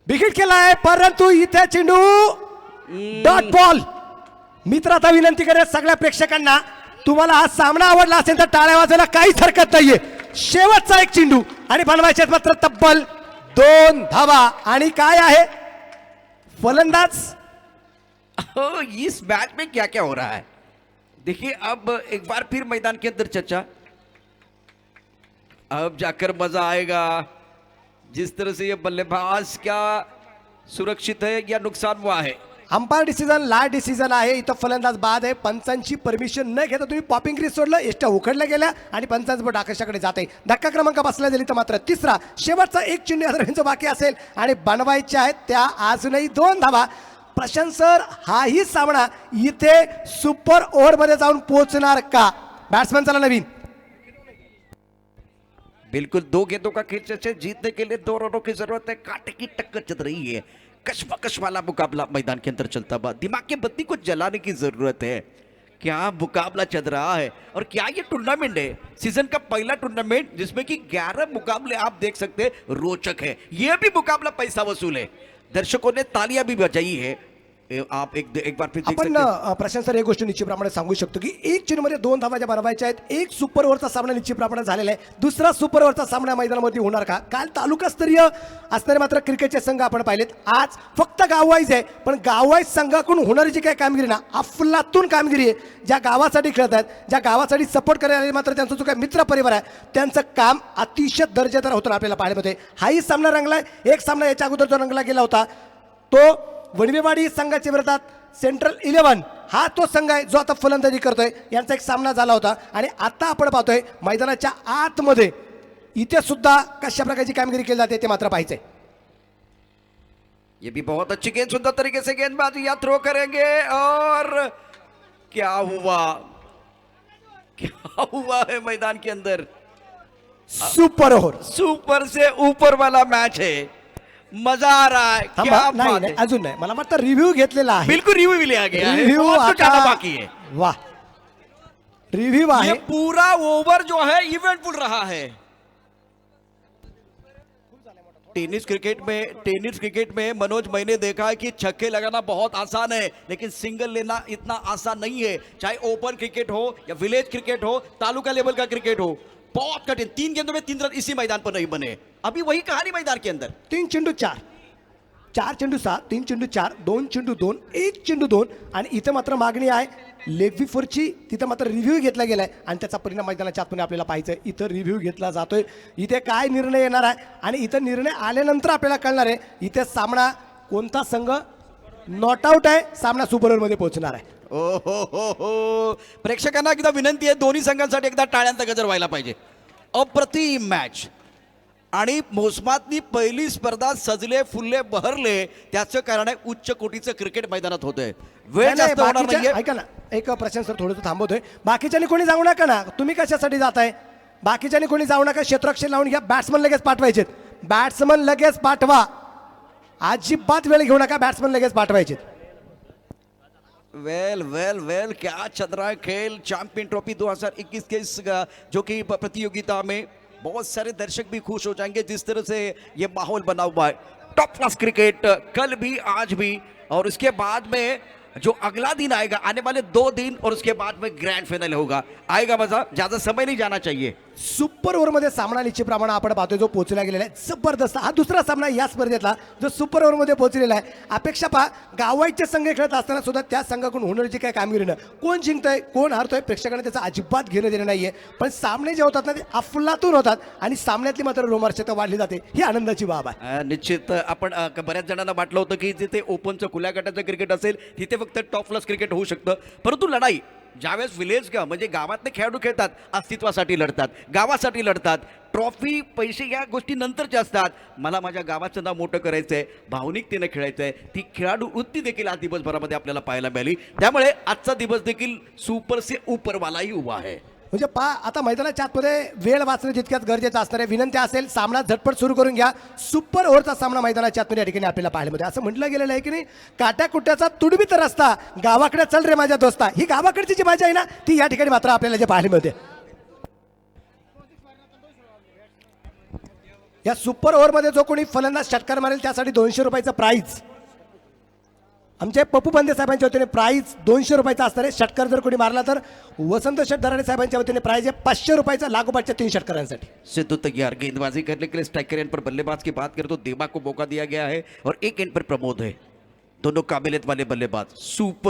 विकेट केलाय, परंतु इथे चेंडू डॉट बॉल. मित्र आता विनंती करेल सगळ्या प्रेक्षकांना, तुम्हाला हा सामना आवडला असेल तर टाळ्या वाजवायला काहीच हरकत नाहीये. शेवटचा एक चेंडू आणि बनवायचे मात्र तब्बल 2 धावा. आणि काय आहे फलंदाज, इस मैच में क्या क्या हो रहा है देखिए. अब एक बार फिर मैदान के अंदर चर्चा, अब जाकर मजा आएगा. जिस तरह से ये बल्लेबाज क्या सुरक्षित है या नुकसान हुआ है. अंपायर डिसिजन लास्ट डिसिजन आहे. इथं फलंदाज बाद आहे. पंचांची परमिशन न घेता तुम्ही पॉपिंग क्रीज सोडलं, एष्ट्या उखडल्या गेल्या आणि पंचांचं बोट आकाशाकडे जाते. धक्का क्रमांक बसला गेली तर मात्र तिसरा शेवटचा एक चेंडू या दरम्यान बाकी असेल आणि बनवायचे आहेत त्या अजूनही 2 धावा. प्रशांत सर, हाही सामना इथे सुपर ओव्हरमध्ये जाऊन पोहोचणार का? बॅट्समॅन चला नवीन. बिल्कुल 2 गेंदों का खेल से जीतने के लिए 2 रनों की जरूरत है. कांटे की टक्कर चल रही है. कशमकश वाला मुकाबला मैदान के अंदर चलता हुआ. दिमाग की बत्ती को जलाने की जरूरत है. क्या मुकाबला चल रहा है और क्या ये टूर्नामेंट है, सीजन का पहला टूर्नामेंट जिसमें कि 11 मुकाबले आप देख सकते हैं. रोचक है. यह भी मुकाबला पैसा वसूल है. दर्शकों ने तालियां भी बजाई है. आप एक बार फिर देख आपण सकते हैं। प्रशांत सर एक गोष्ट निश्चितप्रमाणे सांगू शकतो की एक चेंडूमध्ये 2 धावा ज्या बनवायच्या आहेत, एक सुपर ओव्हरचा सामना निश्चितप्रमाणे झालेला आहे, दुसरा सुपर ओव्हरचा सामना मैदानामध्ये होणार का? काल तालुकास्तरीय असणारे मात्र क्रिकेटचे संघ आपण पाहिलेत, आज फक्त गाववाईज आहे, पण गाववाईज संघाकडून होणारी जी काही कामगिरी ना, अफलातून कामगिरी आहे. ज्या गावासाठी खेळत आहेत, ज्या गावासाठी सपोर्ट करायला मात्र त्यांचा जो काही मित्र परिवार आहे, त्यांचं काम अतिशय दर्जेदार होतं आपल्याला पाहायला. हाही सामना रंगलाय. एक सामना याच्या अगोदर जो रंगला गेला होता तो वणवेवाडी संघाच्या विरोधात सेंट्रल 11 हा तो संघ आहे जो आता फलंदाजी करतोय. यांचा एक सामना झाला होता आणि आता आपण पाहतोय मैदानाच्या आतमध्ये इथे सुद्धा कशा प्रकारची कामगिरी केली जाते ते मात्र पाहायचंय. ये भी बहुत अच्छी गेंद, सुंदर तरीके से गेंदबाजी या थ्रो करेंगे और क्या हुआ है मैदान के अंदर। Super over. सुपर से ऊपर वाला मैच है, मजा आ रहा है। क्या थांबा, नाही बात नाही, है। अजून नाही. मला वाटतं रिव्ह्यू घेतलेला आहे. बिल्कुल रिव्यू भी लिया गया है, रिव्ह्यू बहुत कुछ आना बाकी है। वा, रिव्ह्यू ये आहे. पूरा ओवर जो है इवेंटफुल रहा है। टेनिस क्रिकेट में मनोज, मैंने देखा है कि छक्के लगाना बहुत आसान है, लेकिन सिंगल लेना इतना आसान नहीं है। चाहे ओपन क्रिकेट हो या विलेज क्रिकेट हो, तालुका लेवल का क्रिकेट हो, बहुत कठिन। 3 गेंदों में 3 रन इसी मैदान पर नहीं बने। अभी वही कहानी मैदान के अंदर। 3 चेंडू 4, 4 चेंडू 7, 3 चेंडू 4, 2 चेंडू 2, 1 चेंडू 2 आणि इथं मात्र मागणी आहे लेग फोरची. तिथं मात्र रिव्ह्यू घेतला गेलाय आणि त्याचा परिणाम मैदानाच्या आतमध्ये आपल्याला पाहायचा आहे. इथं रिव्ह्यू घेतला जातोय. इथे काय निर्णय येणार आहे आणि इथं निर्णय आल्यानंतर आपल्याला कळणार आहे इथे सामना कोणता संघ नॉट आउट आहे, सामना सुपर ओव्हरमध्ये पोहोचणार आहे. हो, प्रेक्षकांना एकदा विनंती आहे, दोन्ही संघांसाठी एकदा टाळ्यांचा गजर व्हायला पाहिजे. अप्रतिम मॅच आणि मोसमातली पहिली स्पर्धा सजले फुलले बहरले, त्याचं कारण आहे उच्च कोटीचं क्रिकेट मैदानात होतंय. वेळ नाही, जास्त होणार बाकीच्या- नाहीये. ऐका ना, एक प्रश्न सर थोडंसं थांबवतोय. बाकीच्यानी कोणी जाऊ नका ना, तुम्ही कशासाठी जाताय? बाकीच्यानी कोणी जाऊ नका, क्षेत्ररक्षण लावून घ्या. बॅट्समन लगेच पाठवायचे, बॅट्समन लगेच पाठवा. अजिबात वेळ घेऊ नका, बॅट्समन लगेच पाठवायचे. वेल क्या चल रहा है खेल। चैंपियन ट्रॉफी 2021 के इस जो कि प्रतियोगिता में बहुत सारे दर्शक भी खुश हो जाएंगे जिस तरह से ये माहौल बना हुआ है। टॉप क्लास क्रिकेट कल भी आज भी, और इसके बाद में जो अगला दिन आएगा, आने वाले 2 दिन, और उसके बाद में ग्रैंड फाइनल होगा। आएगा मजा, ज्यादा समय नहीं जाना चाहिए। सुपर ओव्हरमध्ये सामना निश्चितप्रमाणे आपण पाहतोय जो पोहोचला गेलेला आहे जबरदस्त. हा दुसरा सामना या स्पर्धेतला जो सुपर ओव्हरमध्ये पोहोचलेला आहे. अपेक्षा पहा, गावाईचे संघ खेळत असताना सुद्धा त्या संघाकडून होणारी जी काही कामगिरी ना, कोण जिंकतंय कोण हारतोय प्रेक्षकांना त्याचं अजिबात घेणं देणं नाहीये. पण सामने जे होतात ना ते अफलातून होतात आणि सामन्यातली मात्र रोमांचकता वाढली जाते, ही आनंदाची बाब आहे. निश्चित आपण बऱ्याच जणांना वाटलं होतं की जिथे ओपनचं खुल्या गटाचं क्रिकेट असेल तिथे फक्त टॉप क्लास क्रिकेट होऊ शकतं, परंतु लढाई ज्यावेळेस विलेज का म्हणजे गावातले खेळाडू खेळतात, अस्तित्वासाठी लढतात, गावासाठी लढतात. ट्रॉफी पैसे या गोष्टी नंतरच्या असतात. मला माझ्या गावाचं नाव मोठं करायचं आहे, भावनिकतेनं खेळायचं आहे, ती खेळाडू वृत्ती देखील आज दिवसभरामध्ये आपल्याला पाहायला मिळाली. त्यामुळे आजचा दिवस देखील सुपर से ऊपरवालाही उभा आहे. म्हणजे पहा, आता मैदानाच्या आतमध्ये वेळ वाचणं जितक्याच गरजेचं असणार आहे. विनंती असेल सामना झटपट सुरू करून घ्या. सुपर ओव्हरचा सामना मैदानाच्या आतमध्ये या ठिकाणी आपल्याला पाहायला मिळते. असं म्हटलं गेलेलं आहे की नाही, काट्याकुट्याचा तुडवीत रस्ता, गावाकडे चल रे माझ्या दोस्ता. ही गावाकडची जी मजा आहे ना, ती या ठिकाणी मात्र आपल्याला जे पाहायला मिळते. या सुपर ओव्हरमध्ये जो कोणी फलंदाज षटकार मारेल त्यासाठी 200 रुपयाचं प्राईज आमचे पप्पू बंदे साहेबांच्या वतीने प्राईज 200 रुपयाचा असणार आहे. षटकार जर कोणी मारला तर वसंत शेठ दराडे साहेबांच्या वतीने प्राईज आहे 500 रुपयाचा लागोपाठच्या 3 षटकारांसाठी. सिद्धू तैयार, गेंदबाजी करने के लिए स्ट्राइकर एंड पर बल्लेबाज की बात करें तो देबा को मौका दिया गया है और एक एंड पर प्रमोद है. दोनों काबिलियत वाले बल्लेबाज. सुपर